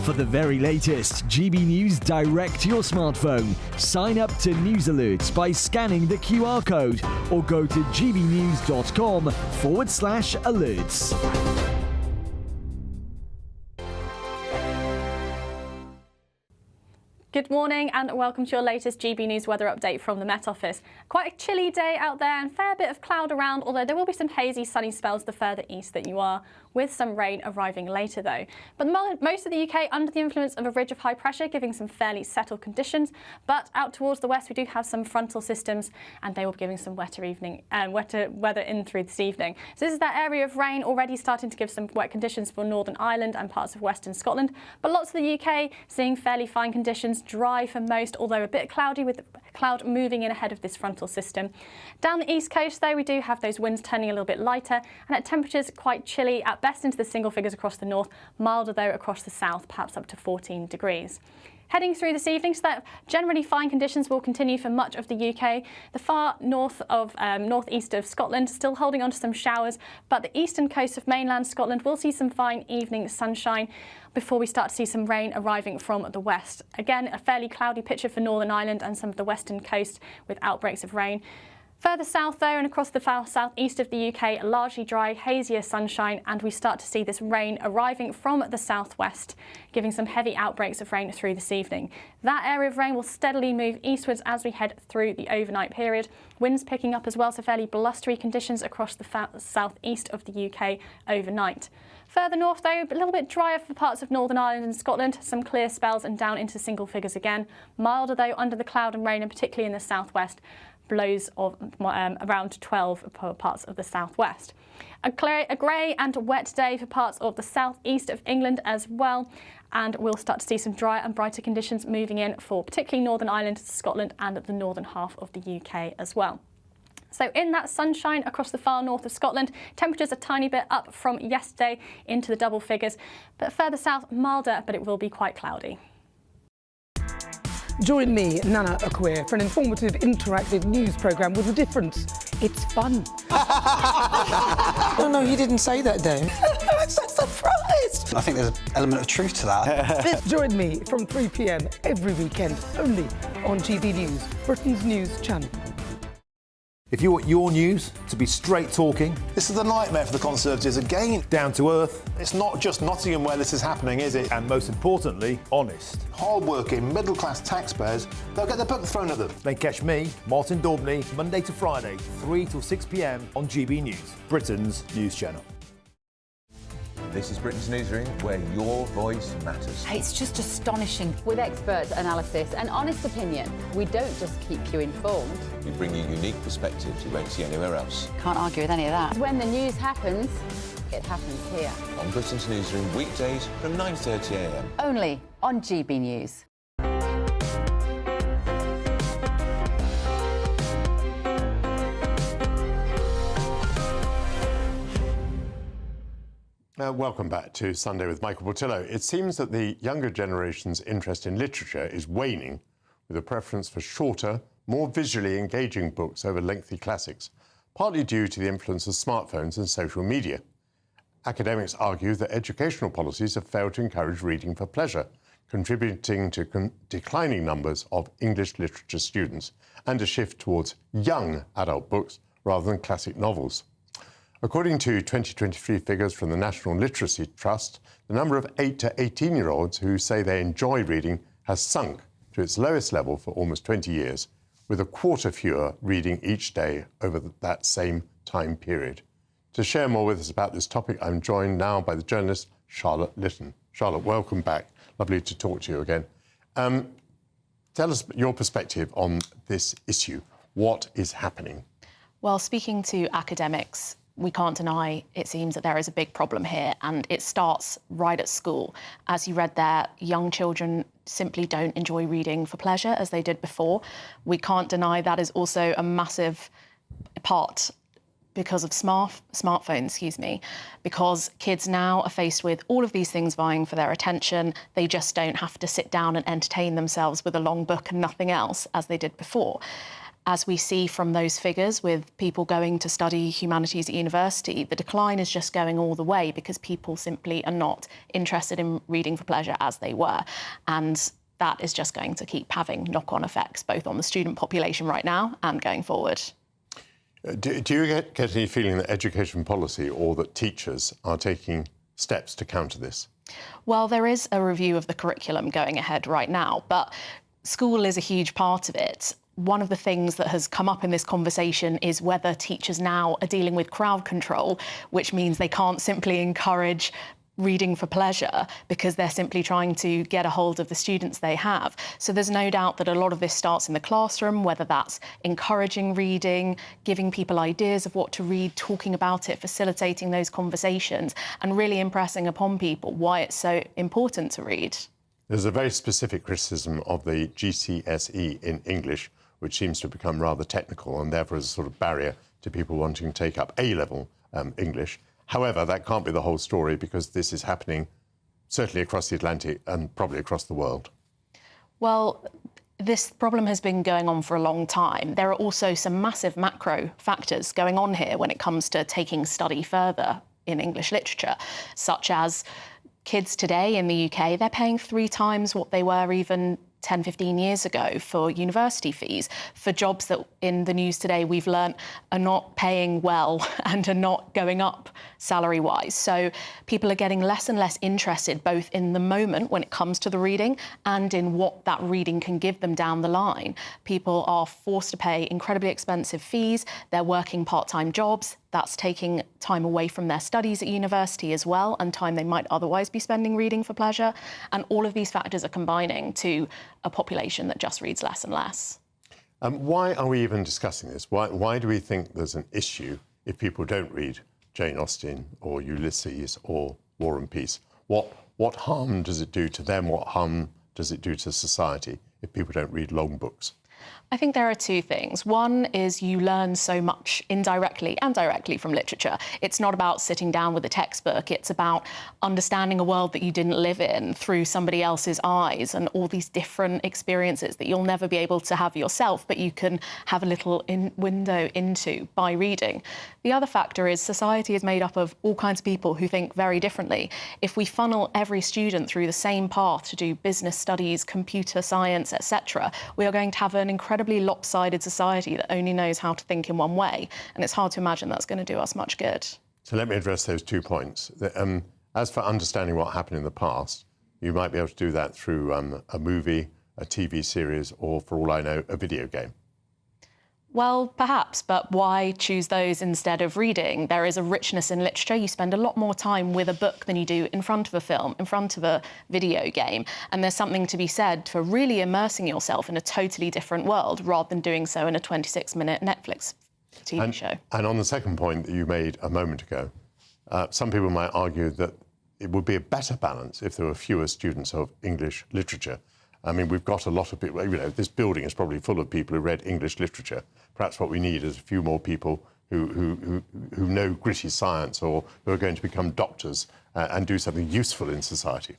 For the very latest GB News direct to your smartphone, sign up to News Alerts by scanning the QR code or go to gbnews.com/alerts. Good morning and welcome to your latest GB News weather update from the Met Office. Quite a chilly day out there and fair bit of cloud around, although there will be some hazy sunny spells the further east that you are, with some rain arriving later though. But most of the UK under the influence of a ridge of high pressure, giving some fairly settled conditions. But out towards the west we do have some frontal systems and they will be giving some wetter weather in through this evening. So this is that area of rain already starting to give some wet conditions for Northern Ireland and parts of Western Scotland. But lots of the UK seeing fairly fine conditions, dry for most, although a bit cloudy with the cloud moving in ahead of this frontal system. Down the east coast though, we do have those winds turning a little bit lighter and at temperatures quite chilly, at best into the single figures across the north, milder though across the south, perhaps up to 14 degrees. Heading through this evening, so that generally fine conditions will continue for much of the UK. The far north of northeast of Scotland still holding on to some showers, but the eastern coast of mainland Scotland will see some fine evening sunshine before we start to see some rain arriving from the west. Again, a fairly cloudy picture for Northern Ireland and some of the western coast with outbreaks of rain. Further south though and across the southeast of the UK, largely dry, hazier sunshine, and we start to see this rain arriving from the southwest, giving some heavy outbreaks of rain through this evening. That area of rain will steadily move eastwards as we head through the overnight period. Winds picking up as well, so fairly blustery conditions across the southeast of the UK overnight. Further north though, a little bit drier for parts of Northern Ireland and Scotland, some clear spells and down into single figures again. Milder though under the cloud and rain, and particularly in the southwest. blows of around 12 parts of the southwest. A grey and wet day for parts of the southeast of England as well, and we'll start to see some drier and brighter conditions moving in for particularly Northern Ireland, Scotland and the northern half of the UK as well. So in that sunshine across the far north of Scotland, temperatures a tiny bit up from yesterday into the double figures, but further south milder, but it will be quite cloudy. Join me, Nana Akwe, for an informative, interactive news programme with a difference. It's fun. No, he didn't say that, though. I'm so surprised. I think there's an element of truth to that. Join me from 3 p.m. every weekend, only on GB News, Britain's news channel. If you want your news to be straight talking... This is the nightmare for the Conservatives again. Down to earth. It's not just Nottingham where this is happening, is it? And most importantly, honest. Hard-working, middle-class taxpayers, they'll get their book thrown at them. Then catch me, Martin Daubney, Monday to Friday, 3 till 6 p.m. on GB News, Britain's news channel. This is Britain's Newsroom, where your voice matters. It's just astonishing. With expert analysis and honest opinion, we don't just keep you informed. We bring you unique perspectives you won't see anywhere else. Can't argue with any of that. When the news happens, it happens here. On Britain's Newsroom, weekdays from 9:30 a.m. Only on GB News. Welcome back to Sunday with Michael Portillo. It seems that the younger generation's interest in literature is waning, with a preference for shorter, more visually engaging books over lengthy classics, partly due to the influence of smartphones and social media. Academics argue that educational policies have failed to encourage reading for pleasure, contributing to declining numbers of English literature students and a shift towards young adult books rather than classic novels. According to 2023 figures from the National Literacy Trust, the number of 8 to 18-year-olds who say they enjoy reading has sunk to its lowest level for almost 20 years, with a quarter fewer reading each day over that same time period. To share more with us about this topic, I'm joined now by the journalist Charlotte Lytton. Charlotte, welcome back. Lovely to talk to you again. Tell us your perspective on this issue. What is happening? Well, speaking to academics, we can't deny, it seems, that there is a big problem here, and it starts right at school. As you read there, young children simply don't enjoy reading for pleasure as they did before. We can't deny that is also a massive part because of smartphones, because kids now are faced with all of these things vying for their attention. They just don't have to sit down and entertain themselves with a long book and nothing else as they did before. As we see from those figures with people going to study humanities at university, the decline is just going all the way because people simply are not interested in reading for pleasure as they were. And that is just going to keep having knock-on effects, both on the student population right now and going forward. Do you get any feeling that education policy or that teachers are taking steps to counter this? Well, there is a review of the curriculum going ahead right now, but school is a huge part of it. One of the things that has come up in this conversation is whether teachers now are dealing with crowd control, which means they can't simply encourage reading for pleasure because they're simply trying to get a hold of the students they have. So there's no doubt that a lot of this starts in the classroom, whether that's encouraging reading, giving people ideas of what to read, talking about it, facilitating those conversations, and really impressing upon people why it's so important to read. There's a very specific criticism of the GCSE in English, which seems to become rather technical and therefore is a sort of barrier to people wanting to take up A-level English. However, that can't be the whole story because this is happening certainly across the Atlantic and probably across the world. Well, this problem has been going on for a long time. There are also some massive macro factors going on here when it comes to taking study further in English literature, such as kids today in the UK, they're paying 3 times what they were even 10, 15 years ago for university fees, for jobs that in the news today we've learnt are not paying well and are not going up salary-wise. So people are getting less and less interested both in the moment when it comes to the reading and in what that reading can give them down the line. People are forced to pay incredibly expensive fees. They're working part-time jobs. That's taking time away from their studies at university as well, and time they might otherwise be spending reading for pleasure. And all of these factors are combining to a population that just reads less and less. Why are we even discussing this? Why do we think there's an issue if people don't read Jane Austen or Ulysses or War and Peace? What harm does it do to them? What harm does it do to society if people don't read long books? I think there are two things. One is you learn so much indirectly and directly from literature. It's not about sitting down with a textbook. It's about understanding a world that you didn't live in through somebody else's eyes and all these different experiences that you'll never be able to have yourself, but you can have a little window into by reading. The other factor is society is made up of all kinds of people who think very differently. If we funnel every student through the same path to do business studies, computer science, etc., we are going to have an incredibly lopsided society that only knows how to think in one way. And it's hard to imagine that's going to do us much good. So let me address those 2 points. As for understanding what happened in the past, you might be able to do that through a movie, a TV series, or, for all I know, a video game. Well, perhaps, but why choose those instead of reading? There is a richness in literature. You spend a lot more time with a book than you do in front of a film, in front of a video game. And there's something to be said for really immersing yourself in a totally different world rather than doing so in a 26-minute Netflix TV show. And on the second point that you made a moment ago, some people might argue that it would be a better balance if there were fewer students of English literature. I mean, we've got a lot of people, you know, this building is probably full of people who read English literature. Perhaps what we need is a few more people who know gritty science or who are going to become doctors and do something useful in society.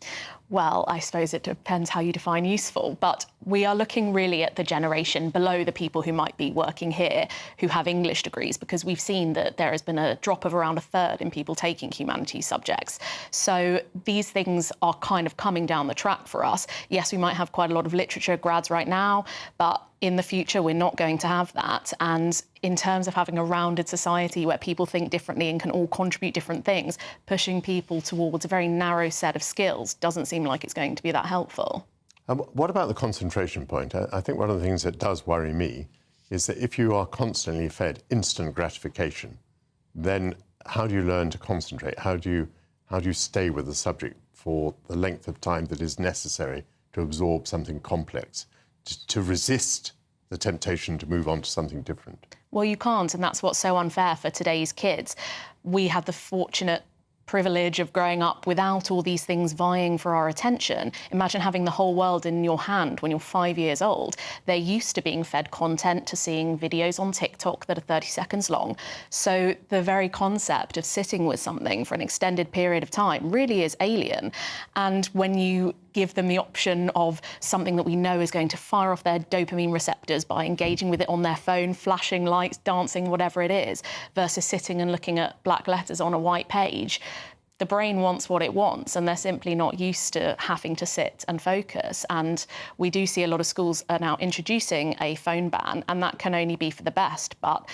Well, I suppose it depends how you define useful, but we are looking really at the generation below the people who might be working here who have English degrees, because we've seen that there has been a drop of around a third in people taking humanities subjects. So these things are kind of coming down the track for us. Yes, we might have quite a lot of literature grads right now, but in the future, we're not going to have that. And in terms of having a rounded society where people think differently and can all contribute different things, pushing people towards a very narrow set of skills doesn't seem like it's going to be that helpful. What about the concentration point? I think one of the things that does worry me is that if you are constantly fed instant gratification, then how do you learn to concentrate? How do you stay with the subject for the length of time that is necessary to absorb something complex, to resist the temptation to move on to something different? Well, you can't, and that's what's so unfair for today's kids. We had the fortunate privilege of growing up without all these things vying for our attention. Imagine having the whole world in your hand when you're 5 years old. They're used to being fed content, to seeing videos on TikTok that are 30 seconds long. So the very concept of sitting with something for an extended period of time really is alien. And when you give them the option of something that we know is going to fire off their dopamine receptors by engaging with it on their phone, flashing lights, dancing, whatever it is, versus sitting and looking at black letters on a white page, the brain wants what it wants, and they're simply not used to having to sit and focus. And we do see a lot of schools are now introducing a phone ban, and that can only be for the best. But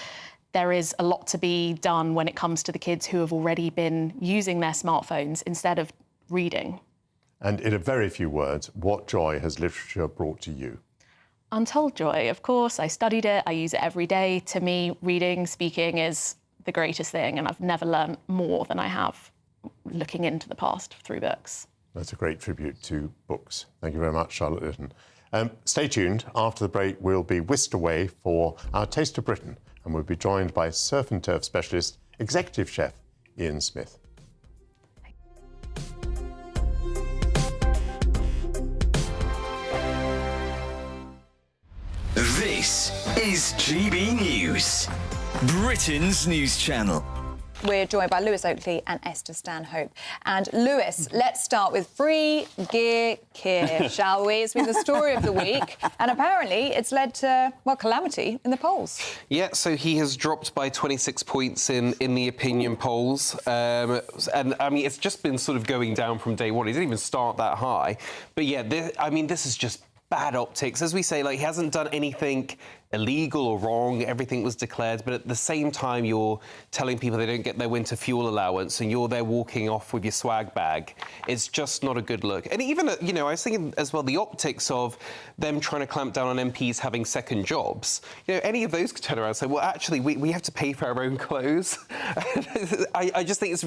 there is a lot to be done when it comes to the kids who have already been using their smartphones instead of reading. And in a very few words, what joy has literature brought to you? Untold joy, of course. I studied it, I use it every day. To me, reading, speaking is the greatest thing, and I've never learned more than I have looking into the past through books. That's a great tribute to books. Thank you very much, Charlotte Lytton. Stay tuned. After the break, we'll be whisked away for our Taste of Britain, and we'll be joined by surf and turf specialist, executive chef Ian Smith. This is GB News, Britain's news channel. We're joined by Lewis Oakley and Esther Stanhope. And Lewis, let's start with Free Gear Keir, shall we? It's been the story of the week, and apparently it's led to, well, calamity in the polls. Yeah, so he has dropped by 26 points in the opinion polls. And, I mean, it's just been sort of going down from day one. He didn't even start that high. But, yeah, this is just bad optics. As we say, like, he hasn't done anything illegal or wrong. Everything was declared. But at the same time, you're telling people they don't get their winter fuel allowance and you're there walking off with your swag bag. It's just not a good look. And even, you know, I was thinking as well, the optics of them trying to clamp down on MPs having second jobs. You know, any of those could turn around and say, well, actually, we have to pay for our own clothes. I just think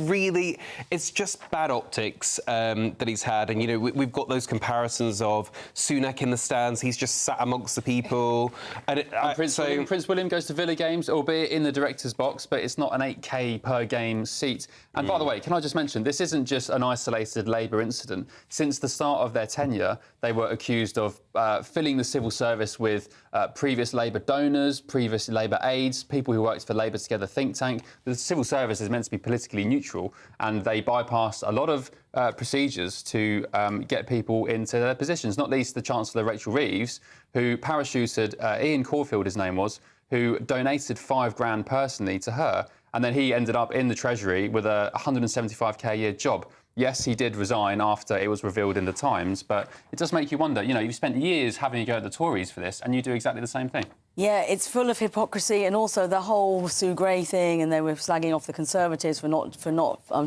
it's just bad optics that he's had. And, you know, we've got those comparisons of Sunak in the stands. He's just sat amongst the people. And Prince William goes to Villa games, albeit in the director's box, but it's not an 8K per game seat. And by the way, can I just mention, this isn't just an isolated Labour incident. Since the start of their tenure, they were accused of filling the civil service with previous Labour donors, previous Labour aides, people who worked for Labour Together think tank. The civil service is meant to be politically neutral, and they bypassed a lot of procedures to get people into their positions, not least the Chancellor Rachel Reeves, who parachuted Ian Caulfield, his name was, who donated £5,000 personally to her, and then he ended up in the Treasury with a 175k a year job. Yes, he did resign after it was revealed in the Times, but it does make you wonder, you know, you've spent years having a go at the Tories for this, and you do exactly the same thing. Yeah, it's full of hypocrisy, and also the whole Sue Gray thing, and they were slagging off the Conservatives for not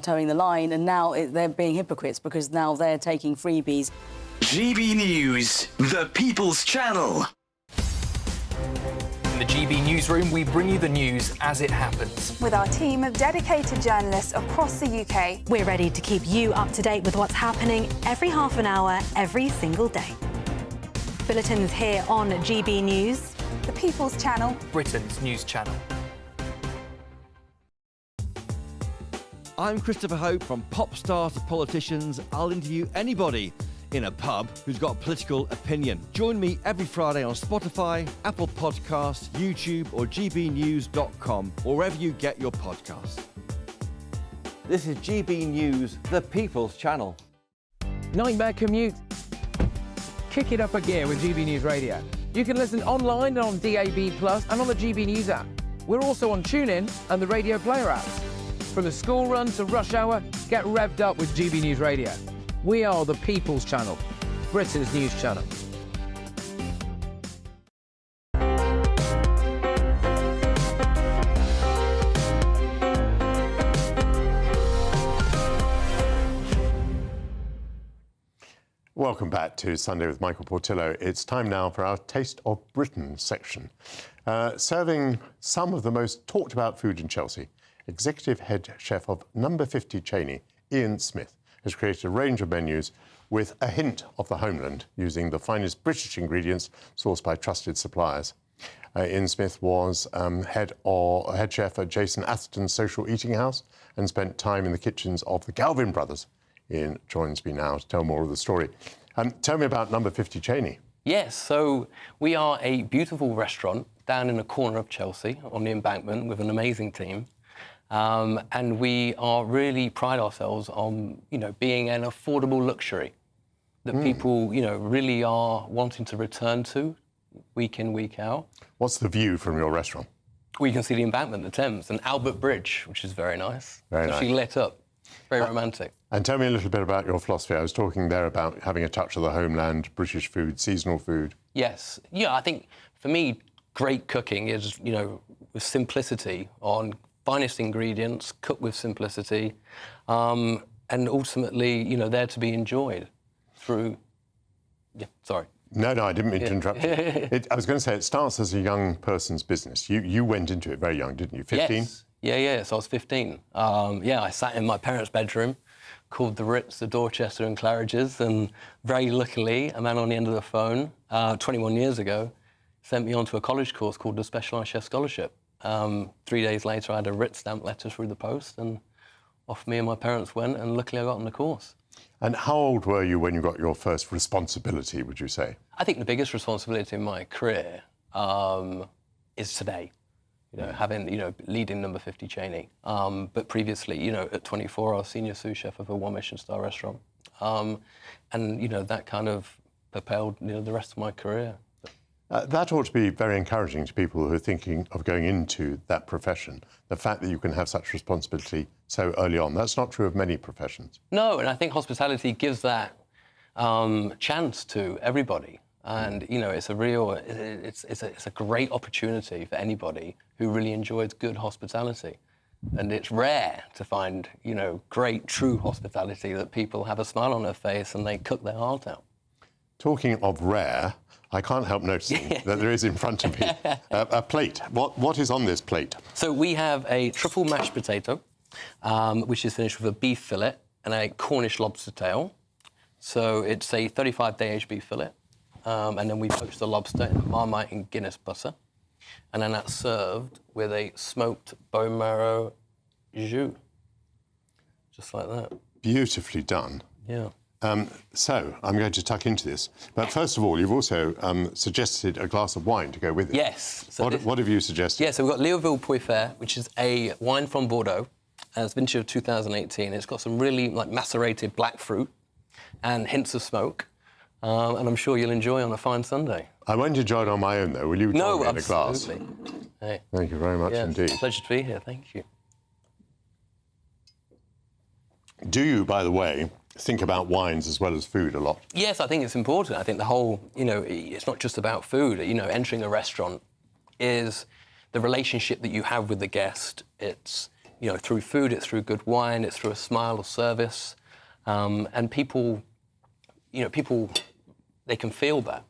towing the line, and now they're being hypocrites because now they're taking freebies. GB News, the People's Channel. In the GB Newsroom, we bring you the news as it happens. With our team of dedicated journalists across the UK. We're ready to keep you up to date with what's happening every half an hour, every single day. Bulletins here on GB News. The People's Channel. Britain's news channel. I'm Christopher Hope. From pop stars to politicians, I'll interview anybody in a pub who's got a political opinion. Join me every Friday on Spotify, Apple Podcasts, YouTube or gbnews.com, or wherever you get your podcasts. This is GB News, the People's Channel. Nightmare commute? Kick it up a gear with GB News Radio. You can listen online and on DAB+, and on the GB News app. We're also on TuneIn and the Radio Player apps. From the school run to rush hour, get revved up with GB News Radio. We are the People's Channel, Britain's news channel. Welcome back to Sunday with Michael Portillo. It's time now for our Taste of Britain section. Serving some of the most talked about food in Chelsea, executive head chef of Number 50 Cheney, Ian Smith, has created a range of menus with a hint of the homeland, using the finest British ingredients sourced by trusted suppliers. Ian Smith was head chef at Jason Atherton's Social Eating House and spent time in the kitchens of the Galvin brothers. Ian joins me now to tell more of the story. Tell me about Number 50 Cheney. Yes, so we are a beautiful restaurant down in a corner of Chelsea on the Embankment with an amazing team. And we really pride ourselves on, being an affordable luxury that people, really are wanting to return to week in, week out. What's the view from your restaurant? We can see the Embankment, the Thames, and Albert Bridge, which is very nice. Very it's actually lit up. Very romantic. And tell me a little bit about your philosophy. I was talking there about having a touch of the homeland, British food, seasonal food. Yes. Yeah, I think, for me, great cooking is, with simplicity on finest ingredients, cooked with simplicity, and ultimately, there to be enjoyed through... Yeah, sorry. No, I didn't mean to interrupt you. I was going to say, it starts as a young person's business. You went into it very young, didn't you? 15? Yes. Yeah, so I was 15. I sat in my parents' bedroom, called the Ritz, the Dorchester and Claridge's, and very luckily, a man on the end of the phone, 21 years ago, sent me on to a college course called the Specialised Chef Scholarship. 3 days later, I had a Ritz stamp letter through the post, and off me and my parents went, and luckily I got on the course. And how old were you when you got your first responsibility, would you say? I think the biggest responsibility in my career is today. Leading Number 50 Cheney. But previously, at 24, I was senior sous chef of a 1 Michelin star restaurant. That kind of propelled, the rest of my career. That ought to be very encouraging to people who are thinking of going into that profession, the fact that you can have such responsibility so early on. That's not true of many professions. No, and I think hospitality gives that chance to everybody. And, it's a great opportunity for anybody who really enjoys good hospitality. And it's rare to find, great, true hospitality that people have a smile on their face and they cook their heart out. Talking of rare, I can't help noticing that there is in front of me a plate. What is on this plate? So we have a truffle mashed potato, which is finished with a beef fillet and a Cornish lobster tail. So it's a 35-day aged beef fillet. And then we poach the lobster in Marmite and Guinness butter. and then that's served with a smoked bone marrow jus, just like that. Beautifully done. Yeah. So I'm going to tuck into this. But first of all, you've also suggested a glass of wine to go with it. Yes. So what have you suggested? Yeah, so we've got Léoville Poifer, which is a wine from Bordeaux. It's vintage of 2018. It's got some really macerated black fruit and hints of smoke. And I'm sure you'll enjoy on a fine Sunday. I won't enjoy it on my own, though. Will you join me in a glass? Hey. Thank you very much indeed. It's a pleasure to be here. Thank you. Do you, by the way, think about wines as well as food a lot? Yes, I think it's important. I think the whole, it's not just about food. Entering a restaurant is the relationship that you have with the guest. It's, through food, it's through good wine, it's through a smile or service. And people, they can feel that.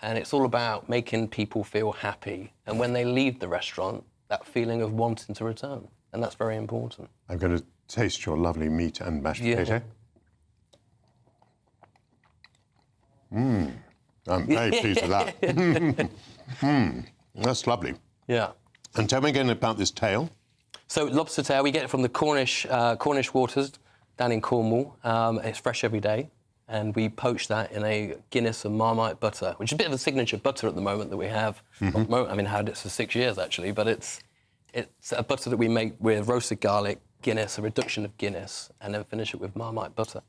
And it's all about making people feel happy. And when they leave the restaurant, that feeling of wanting to return. And that's very important. I'm going to taste your lovely meat and mashed potato. I'm very pleased with that. That's lovely. Yeah. And tell me again about this tail. So lobster tail, we get it from the Cornish waters down in Cornwall. It's fresh every day. And we poach that in a Guinness and Marmite butter, which is a bit of a signature butter at the moment that we have. I mean, had it for 6 years, actually, but it's a butter that we make with roasted garlic, Guinness, a reduction of Guinness, and then finish it with Marmite butter.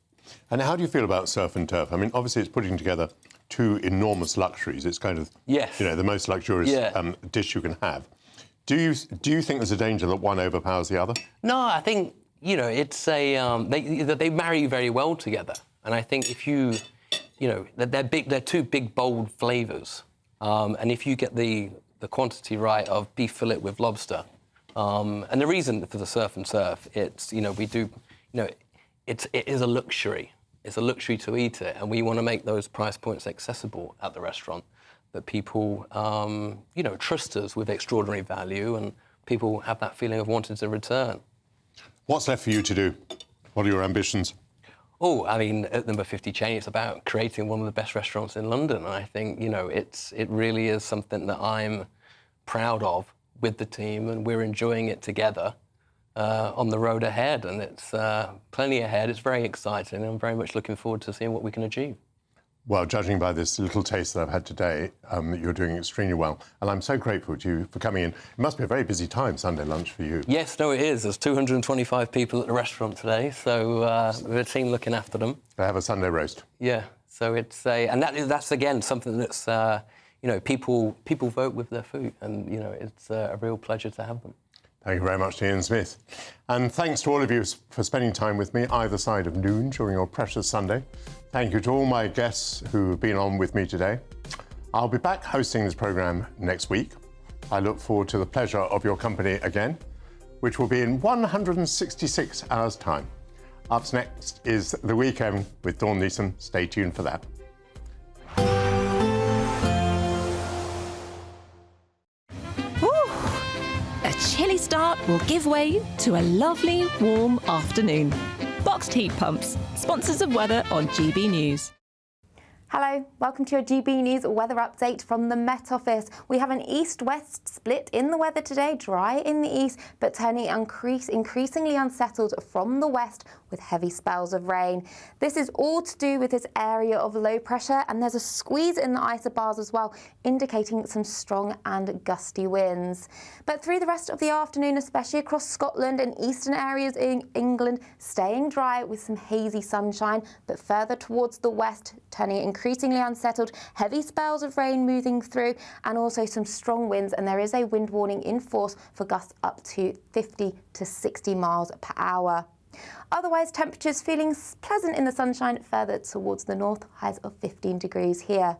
And how do you feel about surf and turf? I mean, obviously, it's putting together two enormous luxuries. It's kind of, the most luxurious dish you can have. Do you think there's a danger that one overpowers the other? No, I think, it's they marry very well together. And I think if they're two big, bold flavours. And if you get the quantity right of beef fillet with lobster, and the reason for the surf and turf, it's, it is a luxury. It's a luxury to eat it, and we want to make those price points accessible at the restaurant, that people, trust us with extraordinary value, and people have that feeling of wanting to return. What's left for you to do? What are your ambitions? Oh, I mean, at Number 50 Chain, it's about creating one of the best restaurants in London. And I think, it really is something that I'm proud of with the team, and we're enjoying it together on the road ahead. And it's plenty ahead. It's very exciting. And I'm very much looking forward to seeing what we can achieve. Well, judging by this little taste that I've had today, you're doing extremely well. And I'm so grateful to you for coming in. It must be a very busy time, Sunday lunch, for you. Yes, no, it is. There's 225 people at the restaurant today, so we have a team looking after them. They have a Sunday roast. Yeah, so it's and that's again something that's people vote with their food, and it's a real pleasure to have them. Thank you very much to Ian Smith. And thanks to all of you for spending time with me either side of noon during your precious Sunday. Thank you to all my guests who have been on with me today. I'll be back hosting this programme next week. I look forward to the pleasure of your company again, which will be in 166 hours' time. Up next is The Weekend with Dawn Neeson. Stay tuned for that. A chilly start will give way to a lovely, warm afternoon. Boxed heat pumps, sponsors of weather on GB News. Hello, welcome to your GB News weather update from the Met Office. We have an east-west split in the weather today, dry in the east, but turning increasingly unsettled from the west with heavy spells of rain. This is all to do with this area of low pressure, and there's a squeeze in the isobars as well, indicating some strong and gusty winds. But through the rest of the afternoon, especially across Scotland and eastern areas in England, staying dry with some hazy sunshine, but further towards the west, turning increasingly unsettled, heavy spells of rain moving through, and also some strong winds, and there is a wind warning in force for gusts up to 50 to 60 miles per hour. Otherwise, temperatures feeling pleasant in the sunshine, further towards the north, highs of 15 degrees here.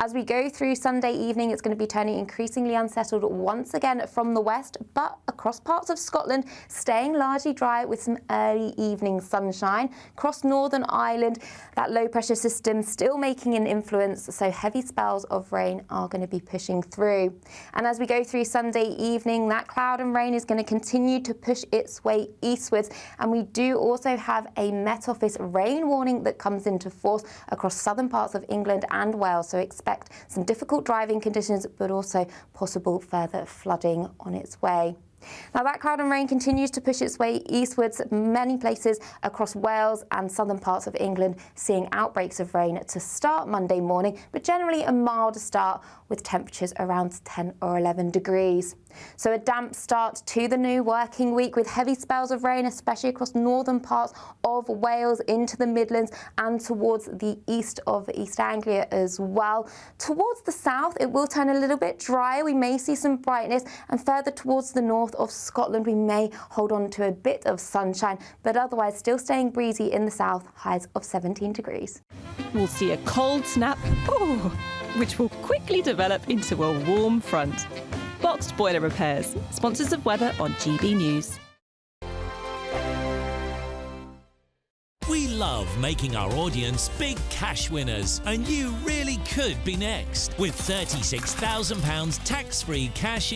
As we go through Sunday evening, it's going to be turning increasingly unsettled once again from the west, but across parts of Scotland, staying largely dry with some early evening sunshine. Across Northern Ireland, that low pressure system still making an influence, so heavy spells of rain are going to be pushing through. And as we go through Sunday evening, that cloud and rain is going to continue to push its way eastwards, and we do also have a Met Office rain warning that comes into force across southern parts of England and Wales. so expect some difficult driving conditions, but also possible further flooding on its way. Now that cloud and rain continues to push its way eastwards. Many places across Wales and southern parts of England seeing outbreaks of rain to start Monday morning, but generally a mild start with temperatures around 10 or 11 degrees. So a damp start to the new working week with heavy spells of rain, especially across northern parts of Wales into the Midlands and towards the east of East Anglia as well. Towards the south, it will turn a little bit drier. We may see some brightness, and further towards the north of Scotland, we may hold on to a bit of sunshine, but otherwise still staying breezy in the south, highs of 17 degrees. We'll see a cold snap, which will quickly develop into a warm front. Boxed Boiler Repairs, sponsors of weather on GB News. We love making our audience big cash winners, and you really could be next with £36,000 tax-free cash